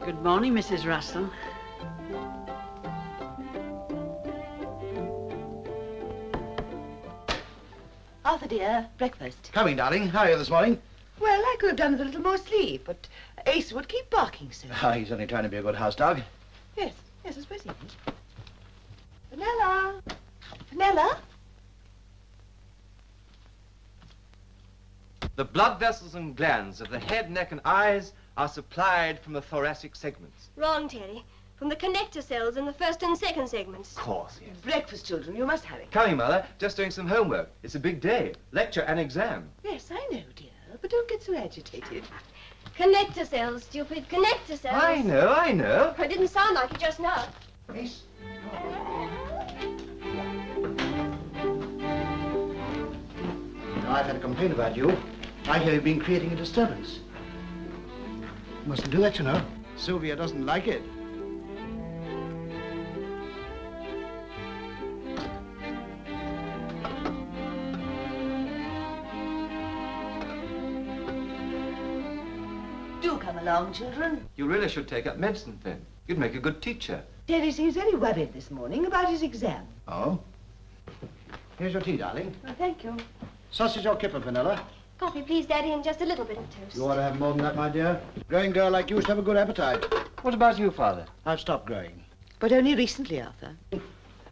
Good morning, Mrs. Russell. Arthur, dear, breakfast. Coming, darling. How are you this morning? Well, I could have done with a little more sleep, but Ace would keep barking so. Oh, he's only trying to be a good house dog. Yes, I suppose he is. Vanilla! Vanilla? The blood vessels and glands of the head, neck, and eyes are supplied from the thoracic segments. Wrong, Terry. From the connector cells in the first and second segments. Of course, yes. Breakfast, children. You must hurry. Coming, Mother. Just doing some homework. It's a big day. Lecture and exam. Yes, I know, dear, but don't get so agitated. Connector cells, stupid. Connector cells. I know. It didn't sound like it just now. Ace. Now, I've had a complaint about you. I hear you've been creating a disturbance. You mustn't do that, you know. Sylvia doesn't like it. Do come along, children. You really should take up medicine, Finn. You'd make a good teacher. Terry seems very worried this morning about his exam. Oh? Here's your tea, darling. Oh, thank you. Sausage or kipper, Vanilla? Coffee, please, Daddy, and just a little bit of toast. You ought to have more than that, my dear. A growing girl like you should have a good appetite. What about you, Father? I've stopped growing. But only recently, Arthur.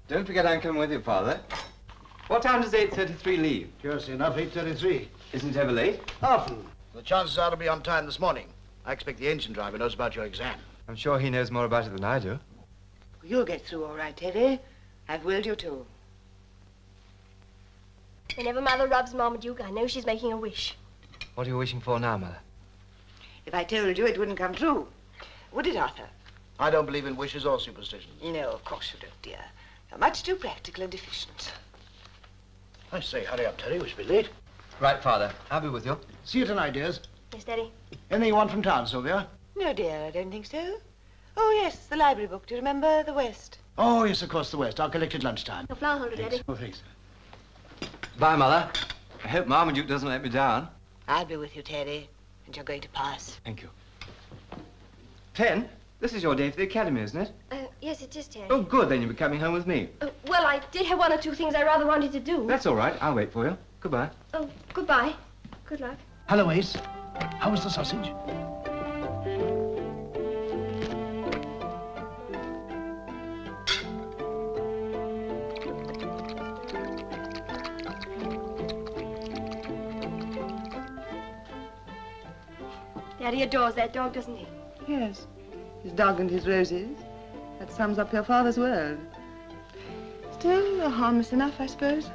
Don't forget I'm coming with you, Father. What time does 8:33 leave? Curiously enough, 8:33. Isn't it ever late? Often. The chances are to be on time this morning. I expect the engine driver knows about your exam. I'm sure he knows more about it than I do. You'll get through all right, Terry. I've willed you to. Whenever Mother rubs Marmaduke, I know she's making a wish. What are you wishing for now, Mother? If I told you, it wouldn't come true. Would it, Arthur? I don't believe in wishes or superstitions. No, of course you don't, dear. You're much too practical and efficient. I say, hurry up, Terry. We should be late. Right, Father. I'll be with you. See you tonight, dears. Yes, Daddy. Anything you want from town, Sylvia? No, dear, I don't think so. Oh, yes, the library book. Do you remember the West? Oh, yes, of course, the West. I'll collect it lunchtime. Your flower holder, Daddy. Oh, thanks. Bye, Mother. I hope Marmaduke doesn't let me down. I'll be with you, Terry, and you're going to pass. Thank you. Pen, this is your day for the academy, isn't it? Yes, it is, Terry. Oh, good. Then you'll be coming home with me. Well, I did have one or two things I rather wanted to do. That's all right. I'll wait for you. Goodbye. Oh, goodbye. Good luck. Hello, Ace. How was the sausage? Daddy adores that dog, doesn't he? Yes, his dog and his roses. That sums up your father's world. Still, harmless enough, I suppose.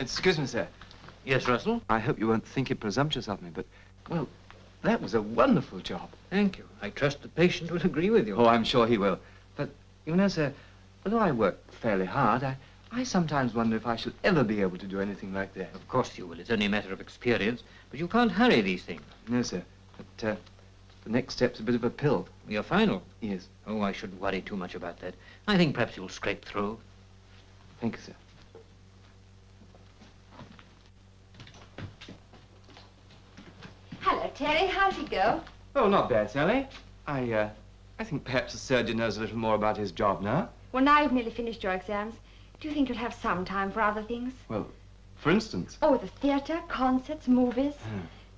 Excuse me, sir. Yes, Russell? I hope you won't think it presumptuous of me, but, well, that was a wonderful job. Thank you. I trust the patient will agree with you. Oh, I'm sure he will. But, you know, sir, although I work fairly hard, I sometimes wonder if I shall ever be able to do anything like that. Of course you will. It's only a matter of experience. But you can't hurry these things. No, sir. But, the next step's a bit of a pill. Your final? Yes. Oh, I shouldn't worry too much about that. I think perhaps you'll scrape through. Thank you, sir. Hello, Terry. How's it go? Oh, not bad, Sally. I think perhaps the surgeon knows a little more about his job now. Well, now you've nearly finished your exams, do you think you'll have some time for other things? Well, for instance. Oh, the theatre, concerts, movies.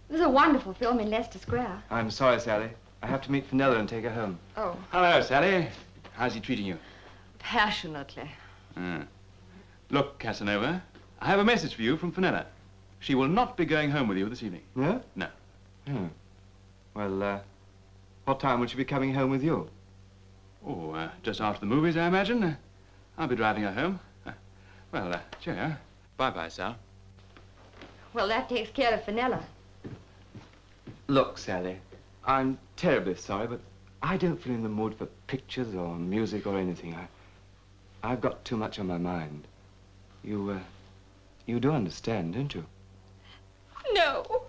There's a wonderful film in Leicester Square. I'm sorry, Sally. I have to meet Fenella and take her home. Oh. Hello, Sally. How's he treating you? Passionately. Look, Casanova, I have a message for you from Fenella. She will not be going home with you this evening. No? No. Well, what time will she be coming home with you? Oh, just after the movies, I imagine. I'll be driving her home. Well, cheerio. Bye-bye, Sal. Well, that takes care of Fenella. Look, Sally, I'm terribly sorry, but I don't feel in the mood for pictures or music or anything. I've got too much on my mind. You do understand, don't you? No.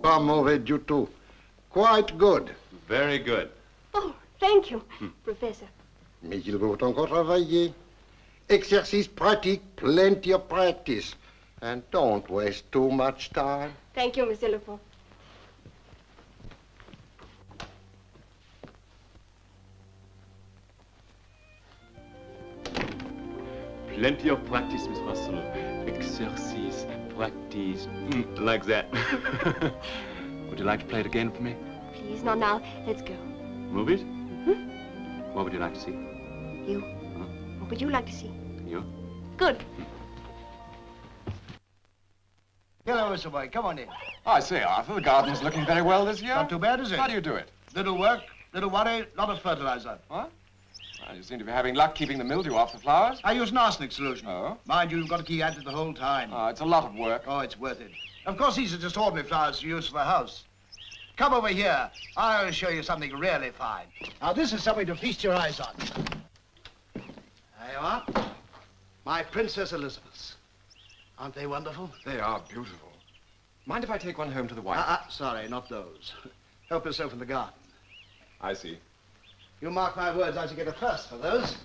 Pas mauvais du tout. Quite good. Very good. Oh, thank you, Professor. Mais il faut encore travailler. Exercice pratique, plenty of practice. And don't waste too much time. Thank you, Monsieur Lefort. Plenty of practice, Miss Russell. Exercise, practice. Like that. Would you like to play it again for me? Please, not now. Let's go. Movies? What would you like to see? You. Huh? What would you like to see? You? Good. Hello, Mr. Boy. Come on in. I say, Arthur, the garden's looking very well this year. Not too bad, is it? How do you do it? Little work, little worry, lot of fertilizer. What? Well, you seem to be having luck keeping the mildew off the flowers. I use an arsenic solution. Oh? Mind you, you've got to keep at it the whole time. Oh, it's a lot of work. Oh, it's worth it. Of course, these are just ordinary flowers to use for the house. Come over here. I'll show you something really fine. Now, this is something to feast your eyes on. There you are. My Princess Elizabeths. Aren't they wonderful? They are beautiful. Mind if I take one home to the wife? Sorry, not those. Help yourself in the garden. I see. You mark my words, I shall get a thirst for those.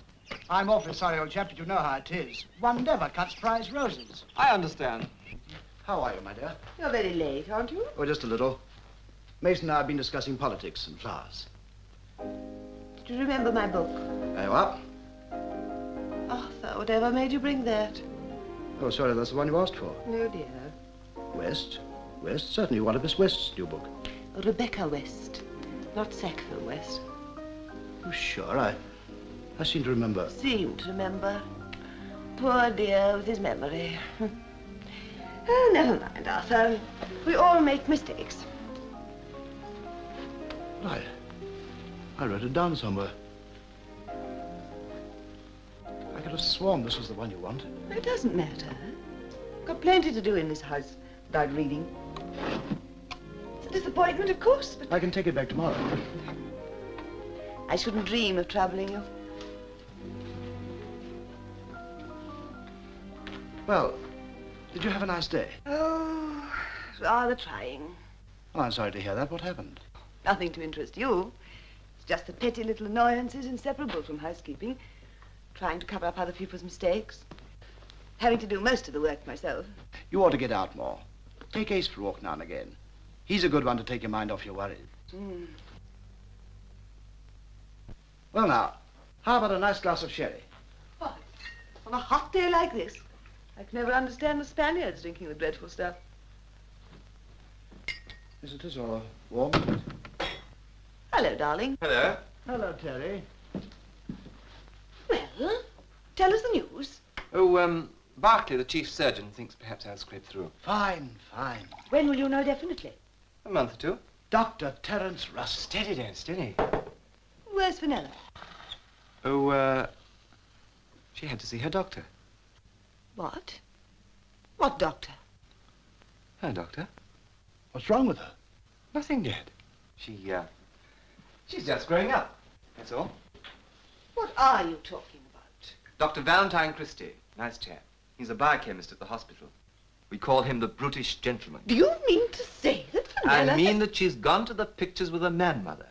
I'm awfully sorry, old chap, but you know how it is. One never cuts prize roses. I understand. How are you, my dear? You're very late, aren't you? Oh, just a little. Mason and I have been discussing politics and flowers. Do you remember my book? There you are. Arthur, whatever made you bring that? Oh, sorry, that's the one you asked for. No, dear. West? West? Certainly one of Miss West's new book. Rebecca West, not Sackville West. Oh, sure, I seem to remember. Seem to remember. Poor dear with his memory. Oh, never mind, Arthur. We all make mistakes. I wrote it down somewhere. I could have sworn this was the one you want. It doesn't matter. Got plenty to do in this house without reading. It's a disappointment, of course, but I can take it back tomorrow. I shouldn't dream of troubling you. Well, did you have a nice day? Oh, rather trying. Oh, I'm sorry to hear that. What happened? Nothing to interest you. It's just the petty little annoyances inseparable from housekeeping. trying to cover up other people's mistakes. Having to do most of the work myself. You ought to get out more. Take Ace for a walk now and again. He's a good one to take your mind off your worries. Mm. Well, now, how about a nice glass of sherry? What? On a hot day like this? I can never understand the Spaniards drinking the dreadful stuff. Visitors or warm? Hello, darling. Hello. Hello, Terry. Well, tell us the news. Oh, Barclay, the chief surgeon, thinks perhaps I'll scrape through. Fine, fine. When will you know definitely? A month or two. Dr. Terence Russell. Steady, Dan, steady. Where's Fenella? Oh, she had to see her doctor. What? What doctor? Her doctor? What's wrong with her? Nothing, Dad. She's just growing up. That's all. What are you talking about? Dr. Valentine Christie. Nice chap. He's a biochemist at the hospital. We call him the brutish gentleman. Do you mean to say that Fenella... I mean that she's gone to the pictures with a man-mother.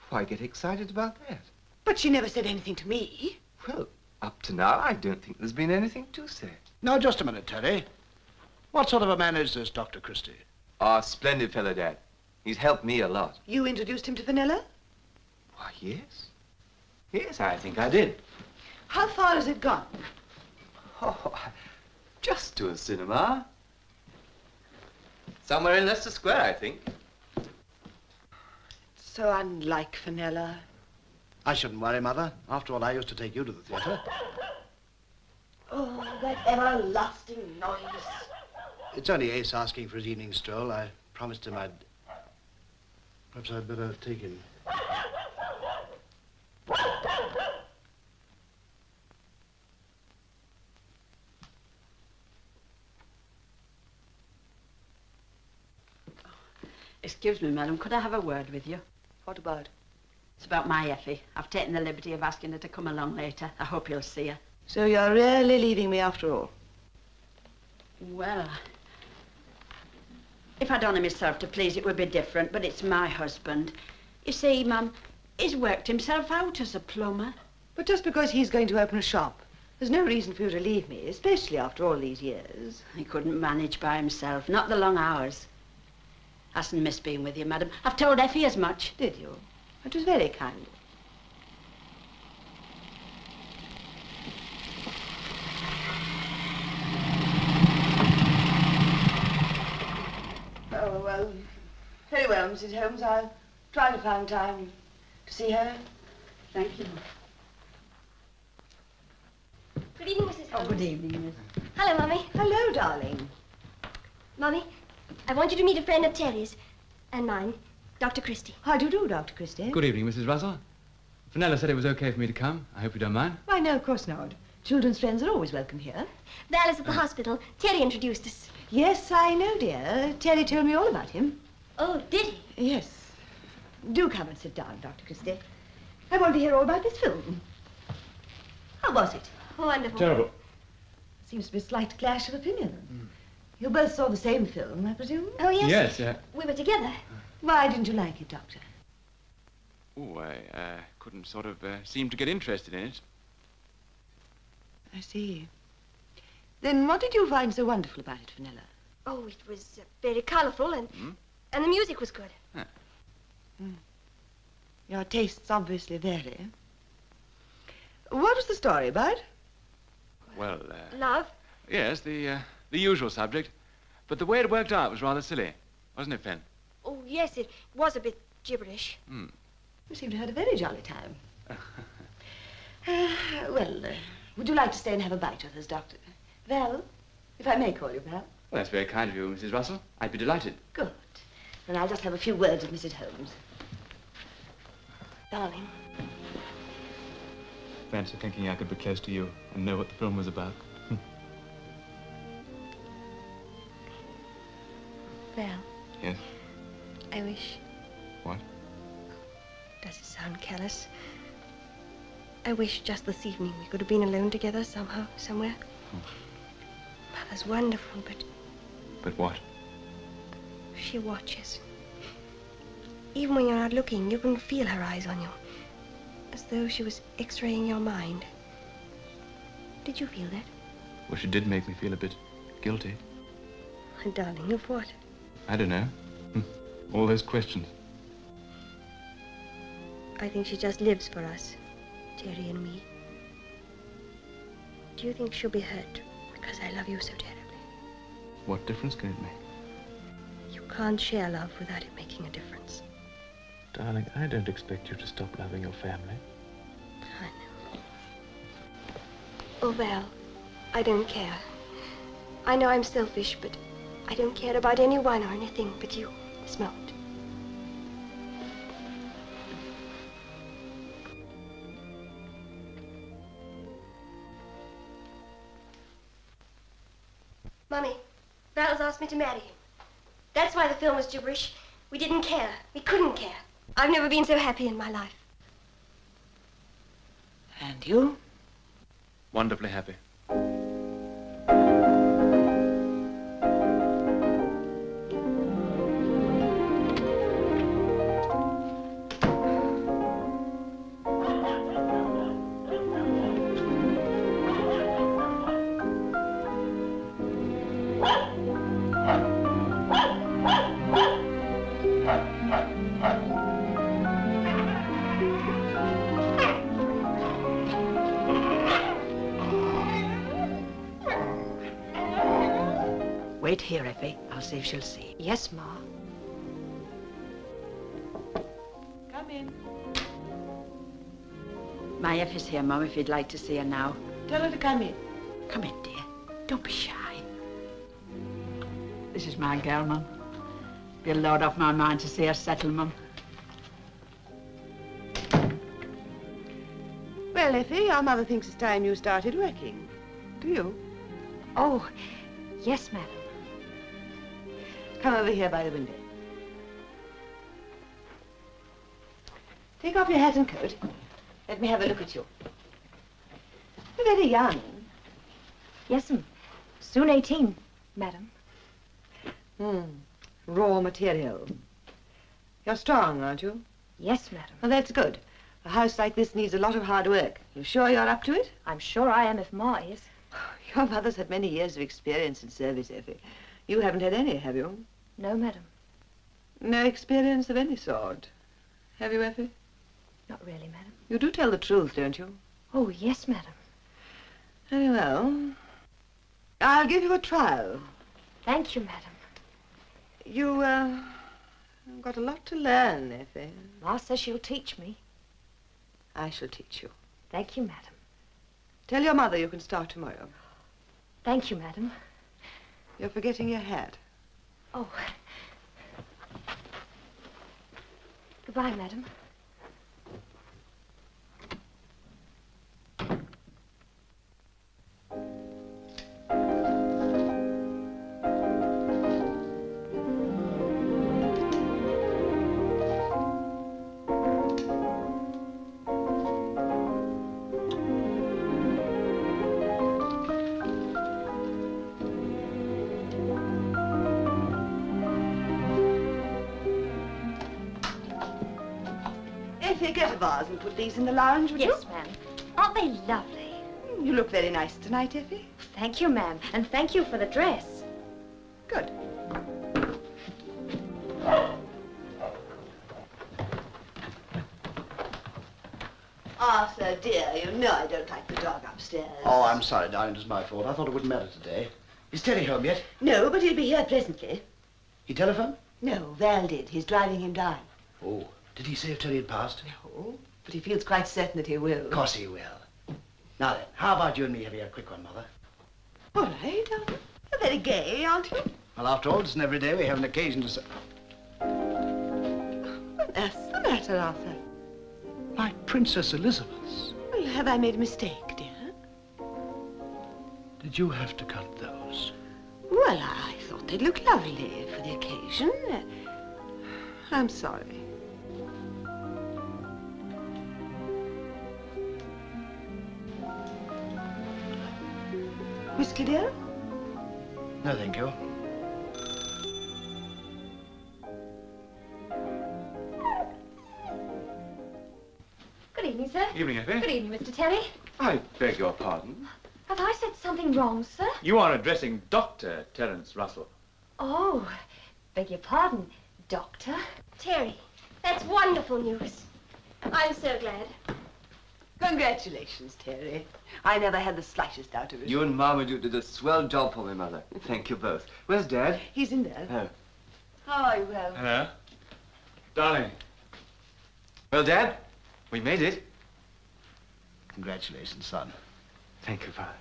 Why get excited about that? But she never said anything to me. Well, up to now, I don't think there's been anything to say. Now, just a minute, Terry. What sort of a man is this Dr. Christie? Oh, splendid fellow, Dad. He's helped me a lot. You introduced him to Fenella? Why, yes. Yes, I think I did. How far has it gone? Oh, just to a cinema. Somewhere in Leicester Square, I think. So unlike Fenella. I shouldn't worry, Mother. After all, I used to take you to the theatre. Oh, that everlasting noise. It's only Ace asking for his evening stroll. I promised him I'd... Perhaps I'd better take him. Excuse me, madam, could I have a word with you? What about? It's about my Effie. I've taken the liberty of asking her to come along later. I hope you'll see her. So you're really leaving me after all? Well, if I'd only myself to please, it would be different, but it's my husband. You see, Mum, he's worked himself out as a plumber. But just because he's going to open a shop, there's no reason for you to leave me, especially after all these years. He couldn't manage by himself, not the long hours. Hasn't missed being with you, madam. I've told Effie as much. Did you? It was very kind. Oh, well, very well, Mrs. Holmes. I'll try to find time to see her. Thank you. Good evening, Mrs. Holmes. Oh, good evening, Miss. Hello, Mummy. Hello, darling. Mummy, I want you to meet a friend of Terry's and mine, Dr. Christie. How do you do, Dr. Christie? Good evening, Mrs. Russell. Fenella said it was okay for me to come. I hope you don't mind. Why, no, of course not. Children's friends are always welcome here. Val is at the hospital. Terry introduced us. Yes, I know, dear. Terry told me all about him. Oh, did he? Yes. Do come and sit down, Dr. Christie. I want to hear all about this film. How was it? Wonderful. Terrible. Seems to be a slight clash of opinion. You both saw the same film, I presume? Oh, yes. Yes, yeah. We were together. Why didn't you like it, Doctor? Oh, I couldn't sort of seem to get interested in it. I see. Then what did you find so wonderful about it, Fenella? Oh, it was very colourful and the music was good. Your tastes obviously vary. What was the story about? Well, Love. yes, the usual subject. But the way it worked out was rather silly, wasn't it, Fen? Oh, yes, it was a bit gibberish. You seem to have had a very jolly time. Would you like to stay and have a bite with us, Doctor? Val, if I may call you Val. Well, that's very kind of you, Mrs. Russell. I'd be delighted. Good. Then I'll just have a few words with Mrs. Holmes. Darling. Fancy thinking I could be close to you and know what the film was about. Val. Yes? I wish... What? Does it sound callous? I wish just this evening we could have been alone together somehow, somewhere. Mother's wonderful, but... But what? She watches. Even when you're not looking, you can feel her eyes on you. As though she was x-raying your mind. Did you feel that? Well, she did make me feel a bit guilty. And darling, of what? I don't know. All those questions. I think she just lives for us, Terry and me. Do you think she'll be hurt because I love you so terribly? What difference can it make? You can't share love without it making a difference. Darling, I don't expect you to stop loving your family. I know. Oh, Val, I don't care. I know I'm selfish, but I don't care about anyone or anything but you this moment. Mummy, Val's asked me to marry him. That's why the film was gibberish. We didn't care. We couldn't care. I've never been so happy in my life. And you? Wonderfully happy. Wait here, Effie. I'll see if she'll see. Yes, Ma. Come in. My Effie's here, Mum, if you'd like to see her now. Tell her to come in. Come in, dear. Don't be shy. This is my girl, Mum. Be a load off my mind to see her settle, Mum. Well, Effie, our mother thinks it's time you started working. Do you? Oh, yes, madam. Come over here by the window. Take off your hat and coat. Let me have a look at you. You're very young. Yes'm. Soon 18, madam. Raw material. You're strong, aren't you? Yes, madam. Well, that's good. A house like this needs a lot of hard work. You sure you're up to it? I'm sure I am if Ma is. Your mother's had many years of experience in service, Effie. You haven't had any, have you? No, madam. No experience of any sort. Have you, Effie? Not really, madam. You do tell the truth, don't you? Oh, yes, madam. Very well. I'll give you a trial. Thank you, madam. You've got a lot to learn, Effie. Ma says she'll teach me. I shall teach you. Thank you, madam. Tell your mother you can start tomorrow. Thank you, madam. You're forgetting your hat. Oh. Goodbye, madam. Effie, get a vase and put these in the lounge, would you? Yes, ma'am. Aren't they lovely? You look very nice tonight, Effie. Thank you, ma'am. And thank you for the dress. Good. Arthur, dear, you know I don't like the dog upstairs. Oh, I'm sorry, darling. It was my fault. I thought it wouldn't matter today. Is Terry home yet? No, but he'll be here presently. He telephoned? No, Val did. He's driving him down. Oh. Did he say if Terry had passed? No, but he feels quite certain that he will. Of course he will. Now then, how about you and me having a quick one, Mother? All right, Arthur. You're very gay, aren't you? Well, after all, it's an every day we have an occasion to say... What on earth's the matter, Arthur? My Princess Elizabeth. Well, have I made a mistake, dear? Did you have to cut those? Well, I thought they'd look lovely for the occasion. I'm sorry. Whiskey, dear? No, thank you. Good evening, sir. Evening, Effie. Good evening, Mr. Terry. I beg your pardon. Have I Something wrong, sir? You are addressing Dr. Terence Russell. Oh, beg your pardon, Doctor. Terry, that's wonderful news. I'm so glad. Congratulations, Terry. I never had the slightest doubt of it. You and Marmaduke did a swell job for me, Mother. Thank you both. Where's Dad? He's in there. Oh. How are you, Val? Hello? Darling. Well, Dad, we made it. Congratulations, son. Thank you, Father.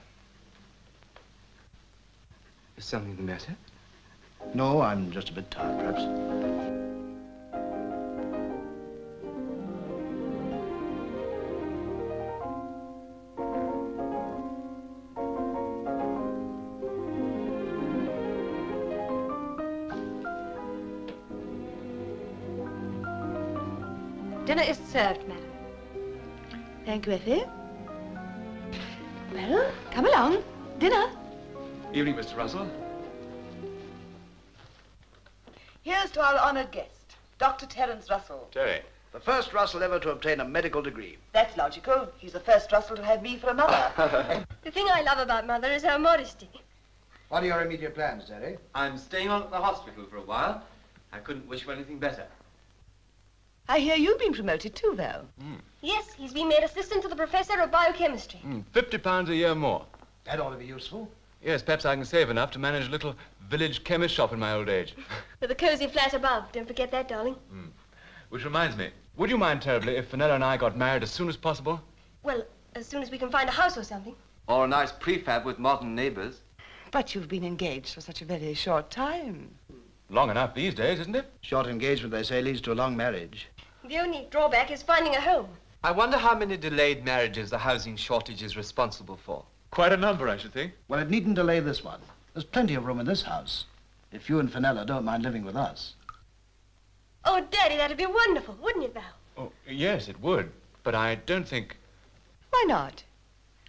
Is something the matter? No, I'm just a bit tired, perhaps. Dinner is served, madam. Thank you, Effie. Well, come along. Dinner. Evening, Mr. Russell. Here's to our honoured guest, Dr. Terence Russell. Terry. The first Russell ever to obtain a medical degree. That's logical. He's the first Russell to have me for a mother. The thing I love about Mother is her modesty. What are your immediate plans, Terry? I'm staying on at the hospital for a while. I couldn't wish for anything better. I hear you've been promoted too, Val. Yes, he's been made assistant to the professor of biochemistry. £50 a year more. That ought to be useful. Yes, perhaps I can save enough to manage a little village chemist shop in my old age. With a cosy flat above. Don't forget that, darling. Which reminds me, would you mind terribly if Fenella and I got married as soon as possible? Well, as soon as we can find a house or something. Or a nice prefab with modern neighbors. But you've been engaged for such a very short time. Long enough these days, isn't it? Short engagement, they say, leads to a long marriage. The only drawback is finding a home. I wonder how many delayed marriages the housing shortage is responsible for. Quite a number, I should think. Well, it needn't delay this one. There's plenty of room in this house. If you and Fenella don't mind living with us. Oh, Daddy, that'd be wonderful, wouldn't it, Val? Oh, yes, it would. But I don't think... Why not?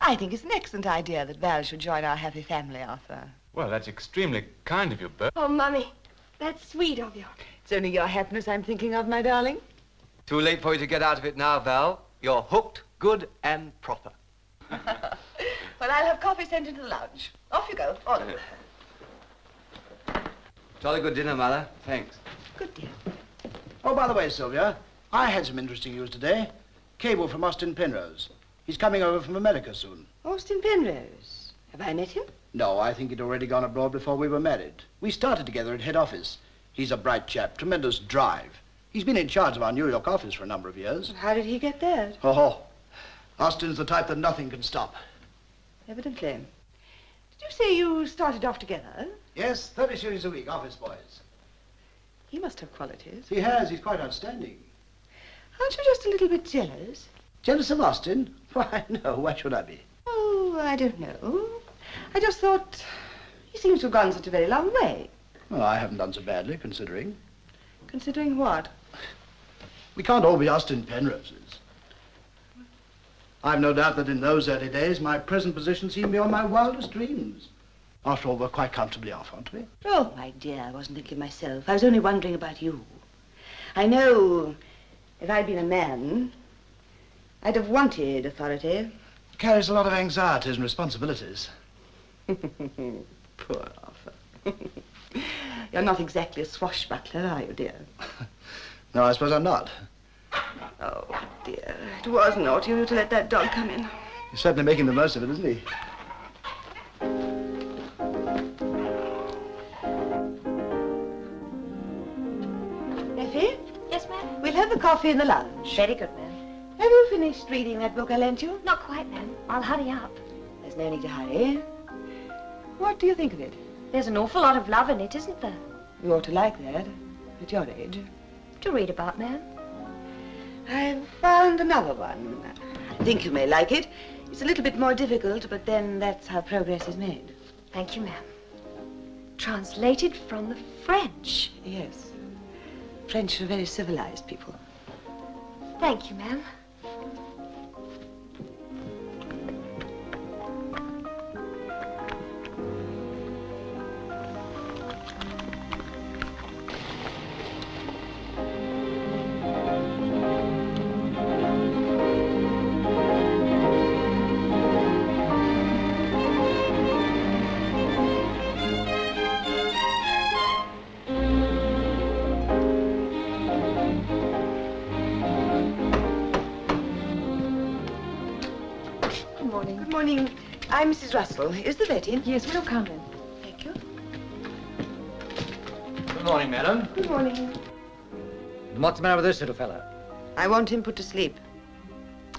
I think it's an excellent idea that Val should join our happy family, Arthur. Well, that's extremely kind of you, Bert. Oh, Mummy, that's sweet of you. It's only your happiness I'm thinking of, my darling. Too late for you to get out of it now, Val. You're hooked, good and proper. Well, I'll have coffee sent into the lounge. Off you go, all of you. Jolly good dinner, Mother. Thanks. Good dear. Oh, by the way, Sylvia, I had some interesting news today. Cable from Austin Penrose. He's coming over from America soon. Austin Penrose. Have I met him? No, I think he'd already gone abroad before we were married. We started together at head office. He's a bright chap, tremendous drive. He's been in charge of our New York office for a number of years. How did he get that? Oh, Austin's the type that nothing can stop. Evidently. Did you say you started off together? Yes, 30 shillings a week, office boys. He must have qualities. He has. He's quite outstanding. Aren't you just a little bit jealous? Jealous of Austin? Why, no. Why should I be? Oh, I don't know. I just thought he seems to have gone such a very long way. Well, I haven't done so badly, considering. Considering what? We can't all be Austin Penroses. I've no doubt that in those early days, my present position seemed beyond my wildest dreams. After all, we're quite comfortably off, aren't we? Oh, my dear, I wasn't thinking of myself. I was only wondering about you. I know if I'd been a man, I'd have wanted authority. Carries a lot of anxieties and responsibilities. Poor Arthur. You're not exactly a swashbuckler, are you, dear? No, I suppose I'm not. Oh, dear. It was naughty of you to let that dog come in. He's certainly making the most of it, isn't he? Effie? Yes, ma'am? We'll have the coffee in the lounge. Very good, ma'am. Have you finished reading that book I lent you? Not quite, ma'am. I'll hurry up. There's no need to hurry. What do you think of it? There's an awful lot of love in it, isn't there? You ought to like that, at your age. To read about, ma'am. I've found another one. I think you may like it. It's a little bit more difficult, but then that's how progress is made. Thank you, ma'am. Translated from the French. Yes. French are very civilized people. Thank you, ma'am. I'm Mrs. Russell. Is the vet in? Yes, we'll come in. Thank you. Good morning, madam. Good morning. And what's the matter with this little fella? I want him put to sleep.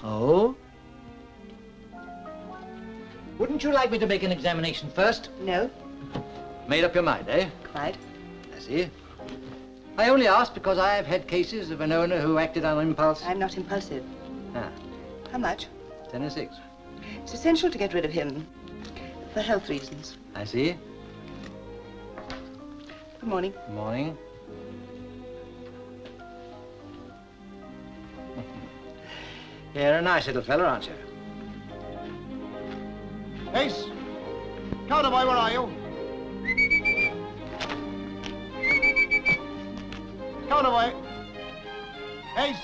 Oh? Wouldn't you like me to make an examination first? No, Made up your mind, eh? quite. I see. I only asked because I have had cases of an owner who acted on impulse. I'm not impulsive. Ah, How much? 10 and 6. It's essential to get rid of him. For health reasons. I see. Good morning. Good morning. You're a nice little fella, aren't you? Ace! Cowboy, where are you? Cowboy! Ace!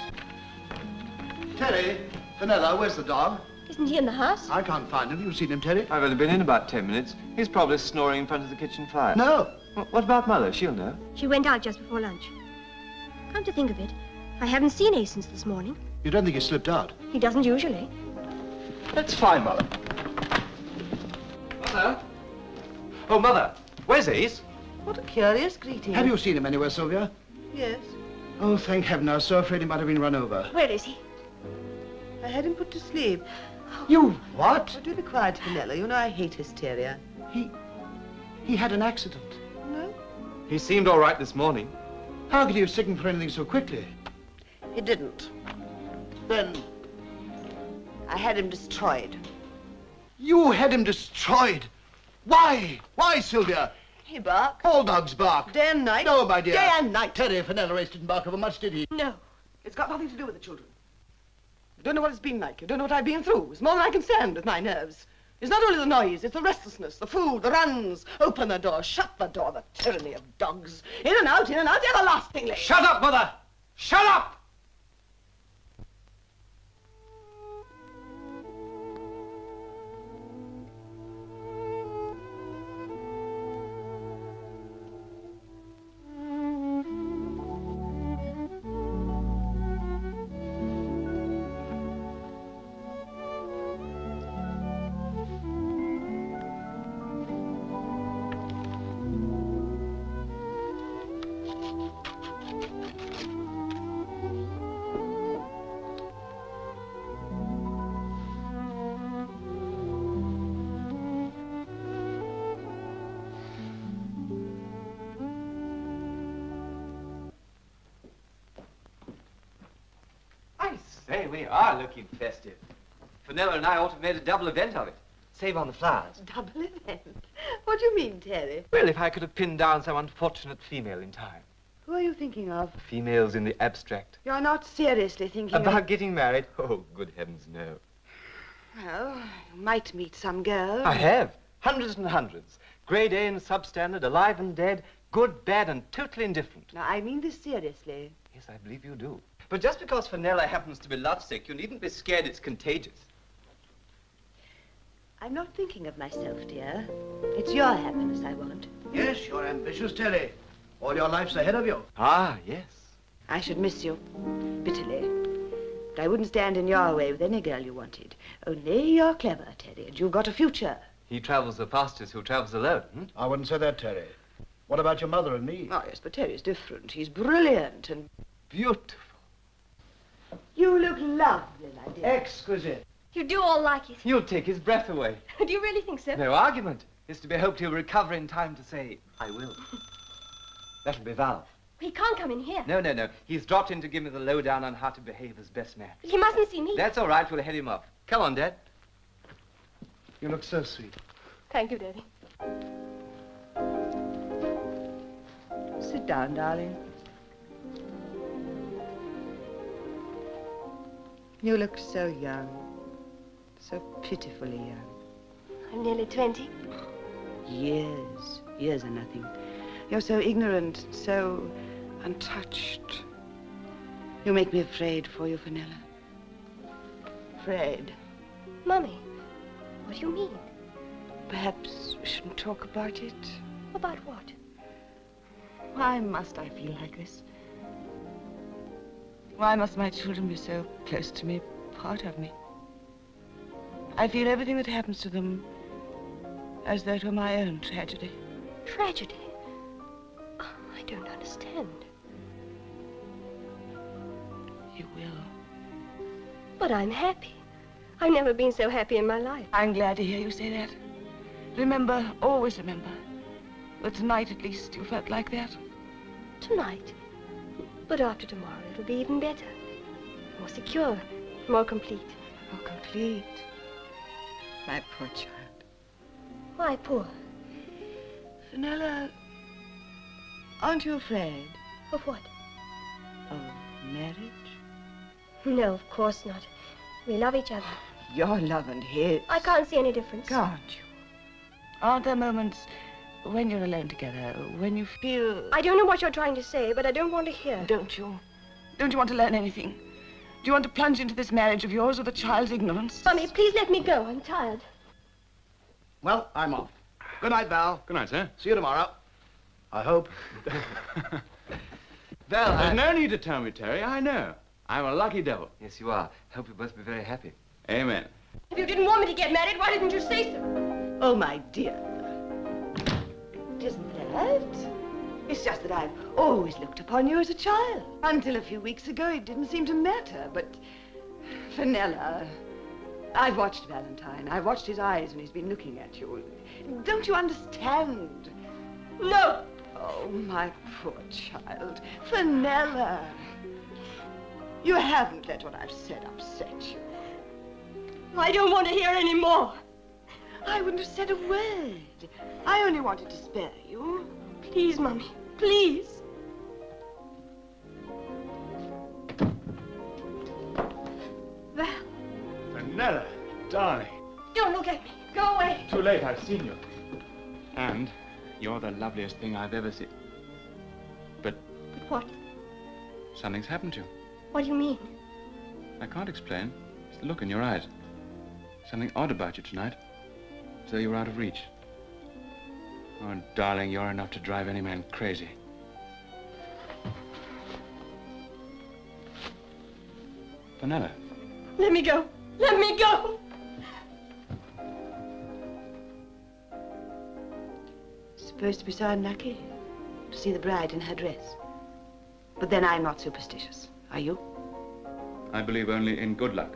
Terry! Vanilla, where's the dog? Isn't he in the house? I can't find him. You've seen him, Terry? I've only been in about 10 minutes. He's probably snoring in front of the kitchen fire. No. What about Mother? She'll know. She went out just before lunch. Come to think of it, I haven't seen Ace since this morning. You don't think he slipped out? He doesn't usually. That's fine, Mother. Mother? Oh, Mother, where's Ace? What a curious greeting. Have you seen him anywhere, Sylvia? Yes. Oh, thank heaven. I was so afraid he might have been run over. Where is he? I had him put to sleep. You what? Oh, do be quiet, Vanilla. You know I hate hysteria. He had an accident. No? He seemed all right this morning. How could he have sickened for anything so quickly? He didn't. Then I had him destroyed. you had him destroyed. Why? Why, Sylvia? He barked. All dogs bark. Day and night. No, my dear. Day and night. Terry Fenella Race didn't bark over much, did he? No. It's got nothing to do with the children. You don't know what it's been like. You don't know what I've been through. It's more than I can stand with my nerves. It's not only the noise, it's the restlessness, the food, the runs. Open the door, shut the door, the tyranny of dogs. In and out, everlastingly. Shut up, Mother! Shut up! Say, we are looking festive. Fenella and I ought to have made a double event of it. Save on the flowers. Double event? What do you mean, Terry? Well, if I could have pinned down some unfortunate female in time. Who are you thinking of? Females in the abstract. You're not seriously thinking About getting married? Oh, good heavens, no. Well, you might meet some girl. I have. Hundreds and hundreds. Grade A and substandard, alive and dead, good, bad, and totally indifferent. Now, I mean this seriously. Yes, I believe you do. But just because Fenella happens to be lovesick, you needn't be scared it's contagious. I'm not thinking of myself, dear. It's your happiness I want. Yes, you're ambitious, Terry. All your life's ahead of you. Ah, yes. I should miss you bitterly. But I wouldn't stand in your way with any girl you wanted. Only you're clever, Terry, and you've got a future. He travels the fastest who travels alone. I wouldn't say that, Terry. What about your mother and me? Oh, yes, but Terry's different. He's brilliant and... Beautiful. You look lovely, my dear. Exquisite. You do all like it. You'll take his breath away. Do you really think so? No argument. It's to be hoped he'll recover in time to say, I will. That'll be Val. He can't come in here. No, no, no. He's dropped in to give me the lowdown on how to behave as best man. He mustn't see me. That's all right. We'll head him off. Come on, Dad. You look so sweet. Thank you, Daddy. Sit down, darling. You look so young. So pitifully young. I'm nearly 20. Years. Years are nothing. You're so ignorant, so untouched. You make me afraid for you, Fenella. Afraid. Mummy, what do you mean? Perhaps we shouldn't talk about it. About what? Why must I feel like this? Why must my children be so close to me, part of me? I feel everything that happens to them as though it were my own tragedy. Tragedy? Oh, I don't understand. You will. But I'm happy. I've never been so happy in my life. I'm glad to hear you say that. Remember, always remember, that tonight at least you felt like that. Tonight? But after tomorrow it'll be even better. More secure, more complete. More complete. My poor child. Why poor? Fenella, aren't you afraid? Of what? Of marriage? No, of course not. We love each other. Your love and his. I can't see any difference. Can't you? Aren't there moments when you're alone together, when you feel... I don't know what you're trying to say, but I don't want to hear. Don't you? Don't you want to learn anything? Do you want to plunge into this marriage of yours with a child's ignorance? Mummy, please let me go. I'm tired. Well, I'm off. Good night, Val. Good night, sir. See you tomorrow. I hope. Val, There's no need to tell me, Terry. I know. I'm a lucky devil. Yes, you are. Hope you both be very happy. Amen. If you didn't want me to get married, why didn't you say so? Oh, my dear. It isn't that. It's just that I've always looked upon you as a child. Until a few weeks ago, it didn't seem to matter. But, Fenella, I've watched Valentine. I've watched his eyes when he's been looking at you. Don't you understand? No. Oh, my poor child. Fenella. You haven't let what I've said upset you. I don't want to hear any more. I wouldn't have said a word. I only wanted to spare you. Please, Mummy, please. Val. Fenella, darling. Don't look at me. Go away. Too late, I've seen you. And you're the loveliest thing I've ever seen. But But what? something's happened to you. What do you mean? I can't explain. It's the look in your eyes. Something odd about you tonight. As though you were out of reach. Oh, darling, you're enough to drive any man crazy. Fenella. Let me go. Let me go. It's supposed to be so unlucky to see the bride in her dress. But then I'm not superstitious. Are you? I believe only in good luck.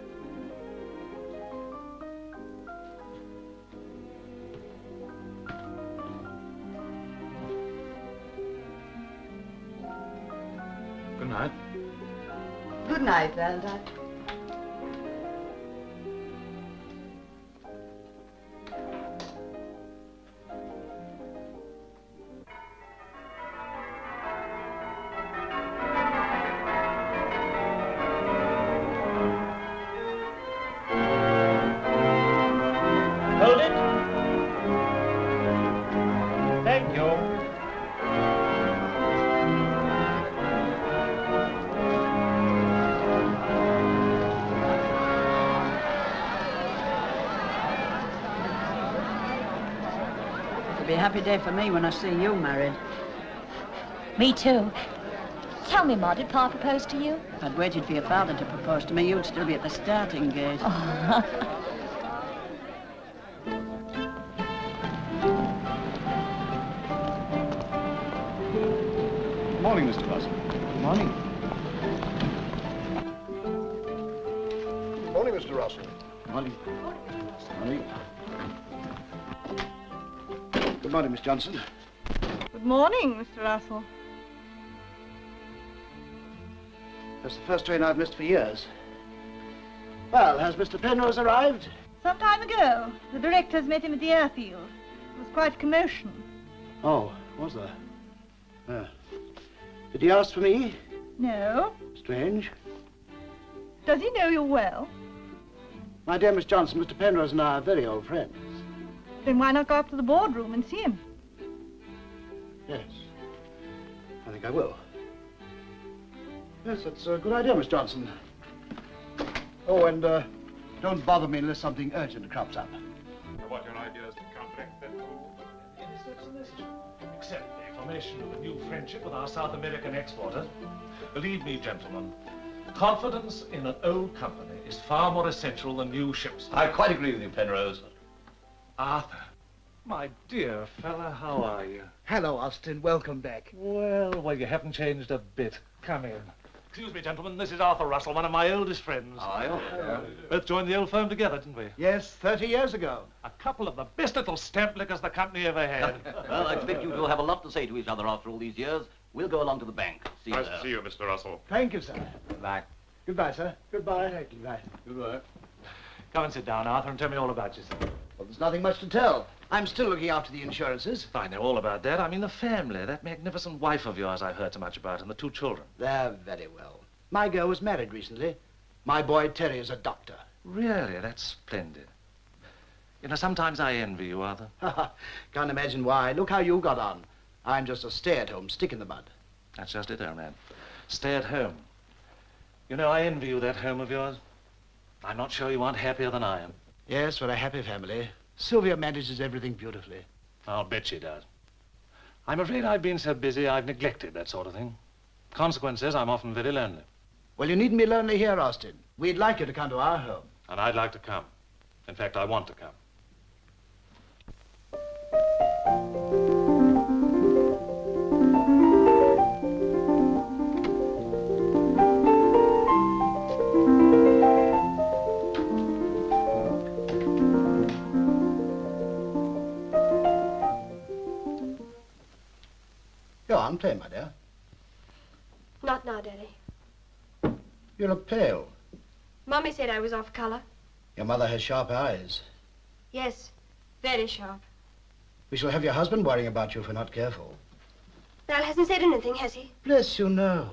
Good night. Good night, Valentine. Hold it. Thank you. It'll be a happy day for me when I see you married. Me too. Tell me, Ma, did Pa propose to you? If I'd waited for your father to propose to me, you'd still be at the starting gate. Oh. Good morning, Mr. Russell. Good morning. Good morning, Mr. Russell. Good morning. Good morning, Miss Johnson. Good morning, Mr. Russell. That's the first train I've missed for years. Well, has Mr. Penrose arrived? Some time ago, the directors met him at the airfield. It was quite a commotion. Oh, was there? Did he ask for me? No. Strange. Does he know you well? My dear Miss Johnson, Mr. Penrose and I are very old friends. Then why not go up to the boardroom and see him? Yes. I think I will. Yes, that's a good idea, Miss Johnson. Oh, and don't bother me unless something urgent crops up. What your ideas to counteract that any such suggestion? Except the formation of a new friendship with our South American exporters. Believe me, gentlemen, confidence in an old company is far more essential than new ships. I quite agree with you, Penrose. Arthur, My dear fella, how are you? Hello, Austin. Welcome back. Well, you haven't changed a bit. Come in. Excuse me, gentlemen. This is Arthur Russell, one of my oldest friends. How are you? Both joined the old firm together, didn't we? Yes, 30 years ago. A couple of the best little stamp lickers the company ever had. Well, I expect you two have a lot to say to each other after all these years. We'll go along to the bank. See you Nice there. to see you, Mr. Russell. Thank you, sir. Goodbye. Goodbye, sir. Goodbye. Goodbye. Goodbye. Come and sit down, Arthur, and tell me all about yourself. Well, there's nothing much to tell. I'm still looking after the insurances. I know all about that. I mean the family, that magnificent wife of yours I've heard so much about, and the two children. They're very well. My girl was married recently. My boy, Terry, is a doctor. Really? That's splendid. You know, sometimes I envy you, Arthur. Can't imagine why. Look how you got on. I'm just a stay-at-home stick in the mud. That's just it, old man. Stay at home. You know, I envy you that home of yours. I'm not sure you aren't happier than I am. Yes, we're a happy family. Sylvia manages everything beautifully. I'll bet she does. I'm afraid I've been so busy I've neglected that sort of thing. Consequence is I'm often very lonely. Well, you needn't be lonely here, Austin. We'd like you to come to our home. And I'd like to come. In fact, I want to come. Go on, play, my dear. Not now, Daddy. You look pale. Mommy said I was off color. Your mother has sharp eyes. Yes, very sharp. We shall have your husband worrying about you if we're not careful. Val hasn't said anything, has he? Bless you, no.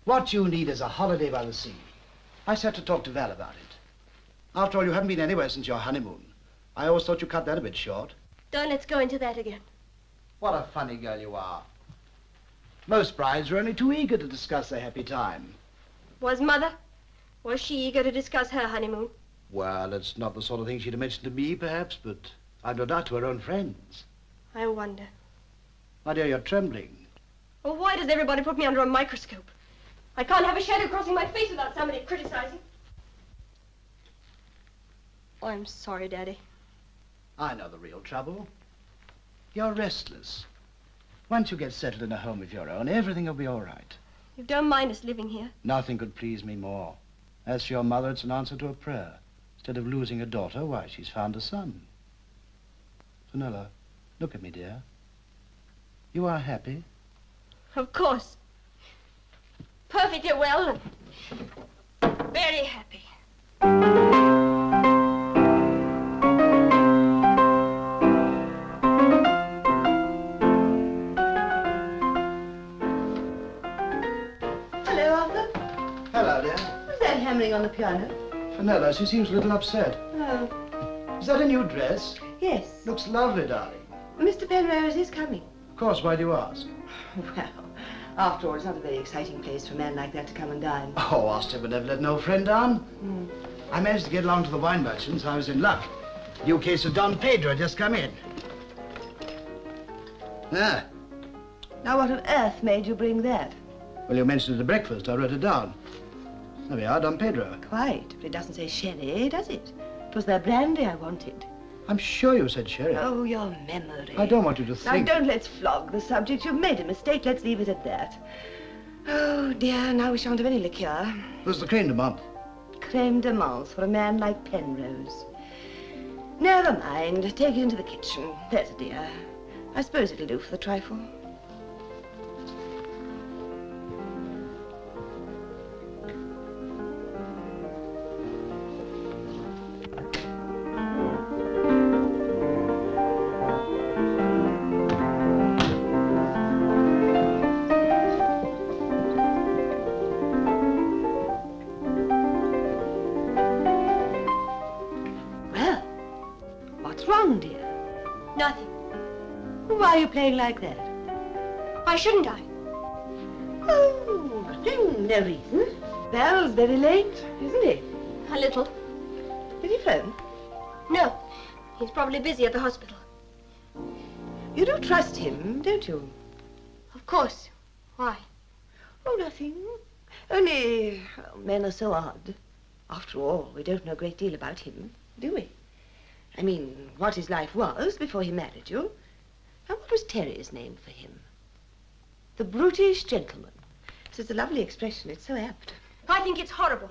What you need is a holiday by the sea. I set to talk to Val about it. After all, you haven't been anywhere since your honeymoon. I always thought you cut that a bit short. Don't let's go into that again. What a funny girl you are. Most brides are only too eager to discuss their happy time. Was Mother? Was she eager to discuss her honeymoon? Well, it's not the sort of thing she'd have mentioned to me, perhaps, but I've no doubt to her own friends. I wonder. My dear, you're trembling. Well, why does everybody put me under a microscope? I can't have a shadow crossing my face without somebody criticizing. Oh, I'm sorry, Daddy. I know the real trouble. You're restless. Once you get settled in a home of your own, everything will be all right. You don't mind us living here? Nothing could please me more. As for your mother, it's an answer to a prayer. Instead of losing a daughter, why, she's found a son. Fenella, look at me, dear. You are happy? Of course. Perfectly well. Very happy. Hello, Arthur. Hello, dear. Who's that hammering on the piano? Fenella, she seems a little upset. Oh, Is that a new dress? yes. Looks lovely, darling. Mr. Penrose is coming. Of course, why do you ask? Well, after all, it's not a very exciting place for a man like that to come and dine. Oh, Austin would never let an old friend down. I managed to get along to the wine merchants. I was in luck. New case of Don Pedro had just come in. Ah, Now, what on earth made you bring that? well, you mentioned it at breakfast. I wrote it down. There we are, Don Pedro. Quite, but it doesn't say sherry, does it? It was their brandy I wanted. I'm sure you said sherry. Oh, your memory. I don't want you to Now, think... don't let's flog the subject. You've made a mistake. Let's leave it at that. Oh, dear, now we shan't have any liqueur. There's the creme de menthe. Creme de menthe for a man like Penrose. Never mind. Take it into the kitchen. There's a dear. I suppose it'll do for the trifle. Well, what's wrong, dear? Nothing. Why are you playing like that? Why shouldn't I? Oh, nothing. No reason. Val's very late, isn't he? A little. Did he phone? No. He's probably busy at the hospital. You do trust him, don't you? Of course. Why? Oh, nothing. Only, well, men are so odd. After all, we don't know a great deal about him, do we? I mean, what his life was before he married you. And what was Terry's name for him? The brutish gentleman. It's a lovely expression. It's so apt. I think it's horrible.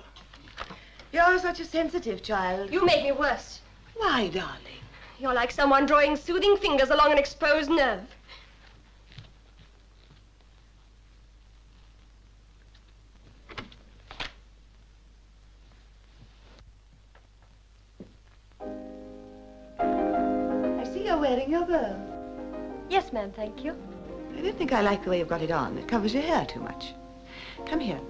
You're such a sensitive child. You make me worse. Why, darling? You're like someone drawing soothing fingers along an exposed nerve. I see you're wearing your bow. Yes, ma'am, thank you. I don't think I like the way you've got it on. It covers your hair too much. Come here.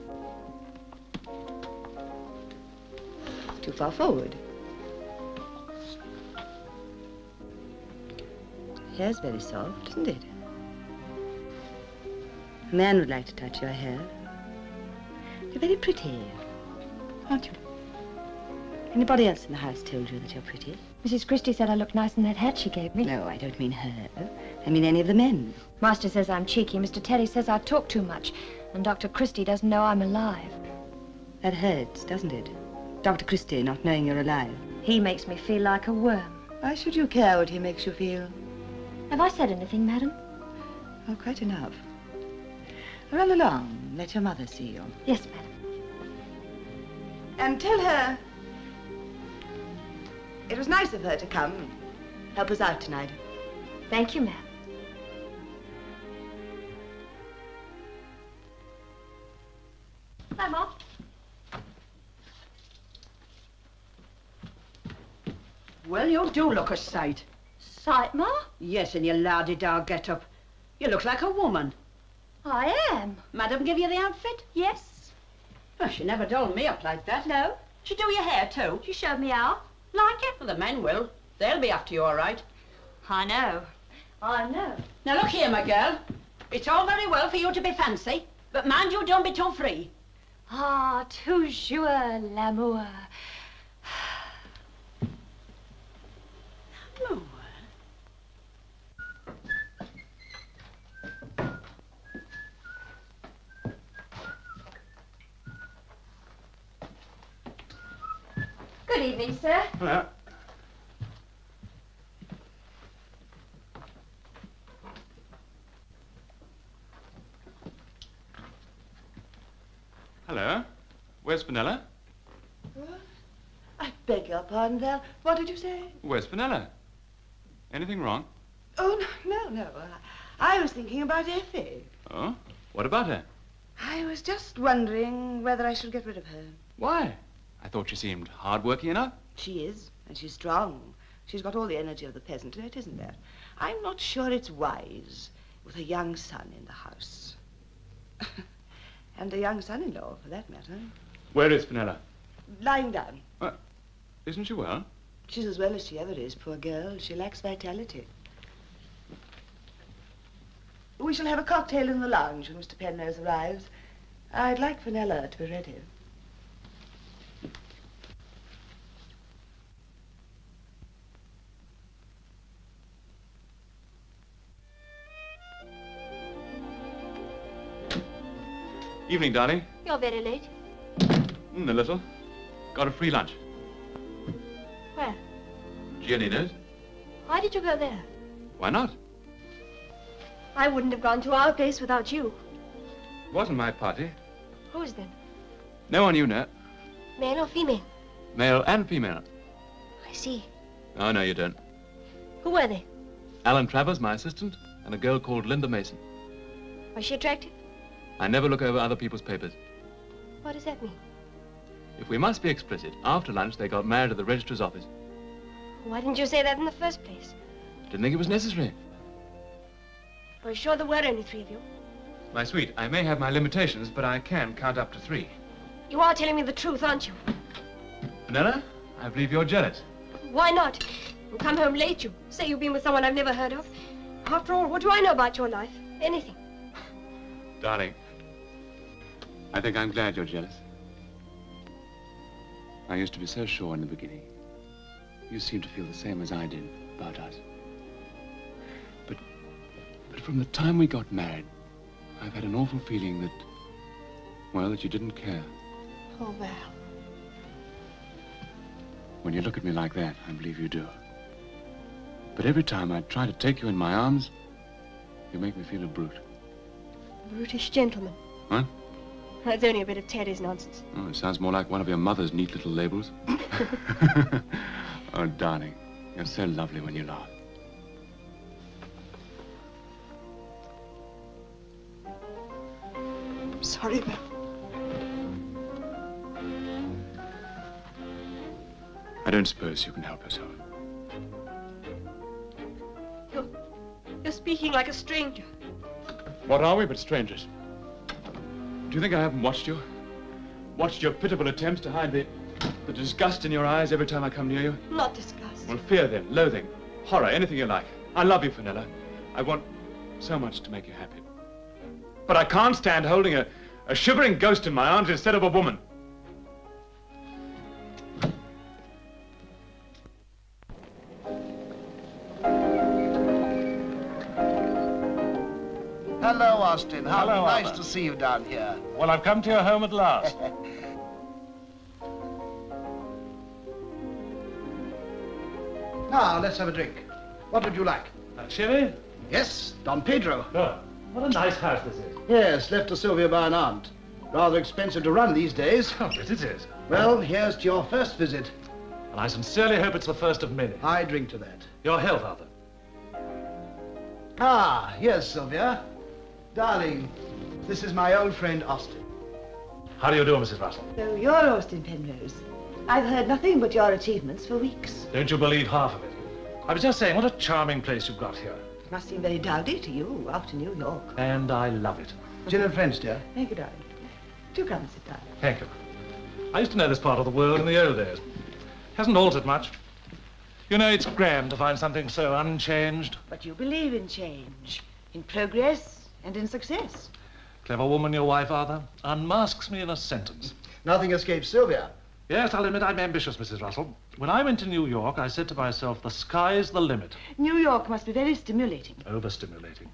Too far forward. Hair's very soft, isn't it? A man would like to touch your hair. You're very pretty, aren't you? Anybody else in the house told you that you're pretty? Mrs. Christie said I looked nice in that hat she gave me. No, I don't mean her. I mean any of the men. Master says I'm cheeky. Mr. Terry says I talk too much. And Dr. Christie doesn't know I'm alive. That hurts, doesn't it? Dr. Christie not knowing you're alive. He makes me feel like a worm. Why should you care what he makes you feel? Have I said anything, madam? Oh, quite enough. Run along. Let your mother see you. Yes, madam. And tell her it was nice of her to come and help us out tonight. Thank you, ma'am. Bye, Mom. Well, you do look a sight. Sight, Ma? Yes, in your la-di-da get-up. You look like a woman. I am. Madam give you the outfit? Yes. Well, she never dolled me up like that. No. She do your hair, too. She showed me how. Like it? Well, the men will. They'll be after you, all right. I know. I know. Now, look here, my girl. It's all very well for you to be fancy, but mind you don't be too free. Ah, toujours l'amour. Good evening, sir. Hello. Hello. Where's Fenella? What? I beg your pardon, Val. What did you say? Where's Fenella? Anything wrong? Oh, no. I was thinking about Effie. Oh? What about her? I was just wondering whether I should get rid of her. Why? I thought she seemed hard-working enough. She is, and she's strong. She's got all the energy of the peasant in it, isn't there? I'm not sure it's wise with a young son in the house. And a young son-in-law, for that matter. Where is Fenella? Lying down. Isn't she well? She's as well as she ever is, poor girl. She lacks vitality. We shall have a cocktail in the lounge when Mr. Penrose arrives. I'd like Fenella to be ready. Evening, darling. You're very late. A little. Got a free lunch. Where? Giannino's. Why did you go there? Why not? I wouldn't have gone to our place without you. It wasn't my party. Whose then? No one you know. Male or female? Male and female. I see. Oh, no, you don't. Who were they? Alan Travers, my assistant, and a girl called Linda Mason. Was she attractive? I never look over other people's papers. What does that mean? If we must be explicit, after lunch they got married at the registrar's office. Why didn't you say that in the first place? Didn't think it was necessary. Are you sure there were only 3 of you? My sweet, I may have my limitations, but I can count up to 3. You are telling me the truth, aren't you? Vanilla, I believe you're jealous. Why not? You come home late, you say you've been with someone I've never heard of. After all, what do I know about your life? Anything. Darling, I think I'm glad you're jealous. I used to be so sure in the beginning. You seem to feel the same as I did about us. But from the time we got married, I've had an awful feeling that, well, that you didn't care. Oh, Val. When you look at me like that, I believe you do. But every time I try to take you in my arms, you make me feel a brute. Brutish gentleman. What? That's only a bit of Terry's nonsense. Oh, it sounds more like one of your mother's neat little labels. Oh, darling, you're so lovely when you laugh. I'm sorry, Beth. I don't suppose you can help yourself. You're speaking like a stranger. What are we but strangers? Do you think I haven't watched you? Watched your pitiful attempts to hide the disgust in your eyes every time I come near you? Not disgust. Well, fear then, loathing, horror, anything you like. I love you, Fenella. I want so much to make you happy. But I can't stand holding a shivering ghost in my arms instead of a woman. Hello, Austin. How Hello, nice Arthur. to see you down here. Well, I've come to your home at last. Now, let's have a drink. What would you like? Sherry? Yes, Don Pedro. Oh, what a nice house this is. Yes, left to Sylvia by an aunt. Rather expensive to run these days. Oh, yes, it is. Well, here's to your first visit. And I sincerely hope it's the first of many. I drink to that. Your health, Arthur. Ah, yes, Sylvia. Darling, this is my old friend Austin. How do you do, Mrs. Russell? So you're Austin Penrose. I've heard nothing but your achievements for weeks. Don't you believe half of it? I was just saying, what a charming place you've got here. It must seem very dowdy to you after New York. And I love it. Gin and French, dear. Thank you, darling. Do come and sit down. Thank you. I used to know this part of the world in the old days. Hasn't altered much. You know, it's grand to find something so unchanged. But you believe in change, in progress, and in success. Clever woman, your wife, Arthur. Unmasks me in a sentence. Nothing escapes Sylvia. Yes, I'll admit I'm ambitious, Mrs. Russell. When I went to New York, I said to myself, the sky's the limit. New York must be very stimulating. Overstimulating.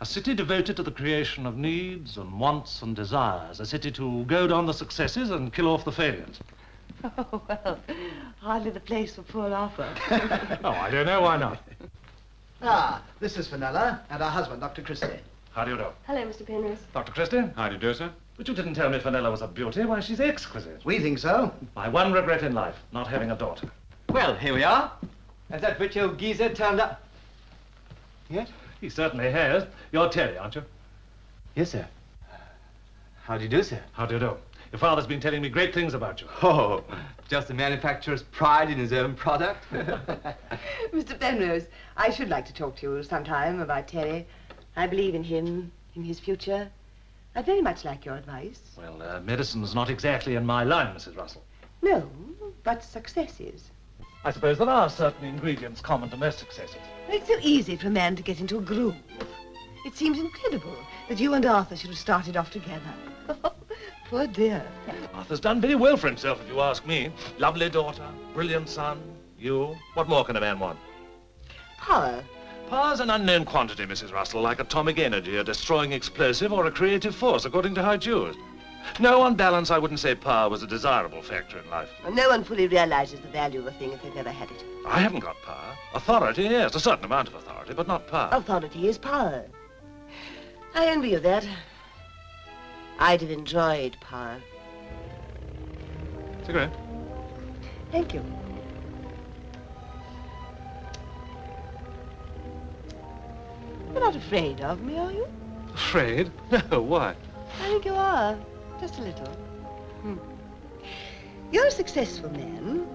A city devoted to the creation of needs and wants and desires. A city to goad on the successes and kill off the failures. Oh, well, hardly the place for poor Arthur. Oh, I don't know, why not? Ah, this is Fenella and our husband, Dr. Christie. How do you do? Hello, Mr. Penrose. Dr. Christie? How do you do, sir? But you didn't tell me Fenella was a beauty. Why, she's exquisite. We think so. My one regret in life, not having a daughter. Well, here we are. Has that rich old geezer turned up? Yes? He certainly has. You're Terry, aren't you? Yes, sir. How do you do, sir? How do you do? Your father's been telling me great things about you. Oh, just the manufacturer's pride in his own product. Mr. Penrose, I should like to talk to you sometime about Terry. I believe in him, in his future. I'd very much like your advice. Well, medicine's not exactly in my line, Mrs. Russell. No, but success is. I suppose there are certain ingredients common to most successes. It's so easy for a man to get into a groove. It seems incredible that you and Arthur should have started off together. Poor dear. Arthur's done very well for himself, if you ask me. Lovely daughter, brilliant son, you. What more can a man want? Power. Power's an unknown quantity, Mrs. Russell, like atomic energy, a destroying explosive, or a creative force, according to how it's used. No, on balance, I wouldn't say power was a desirable factor in life. Well, no one fully realizes the value of a thing if they've never had it. I haven't got power. Authority, yes, a certain amount of authority, but not power. Authority is power. I envy you that. I'd have enjoyed power. Cigarette? Thank you. You're not afraid of me, are you? Afraid? No, why? I think you are. Just a little. You're a successful man.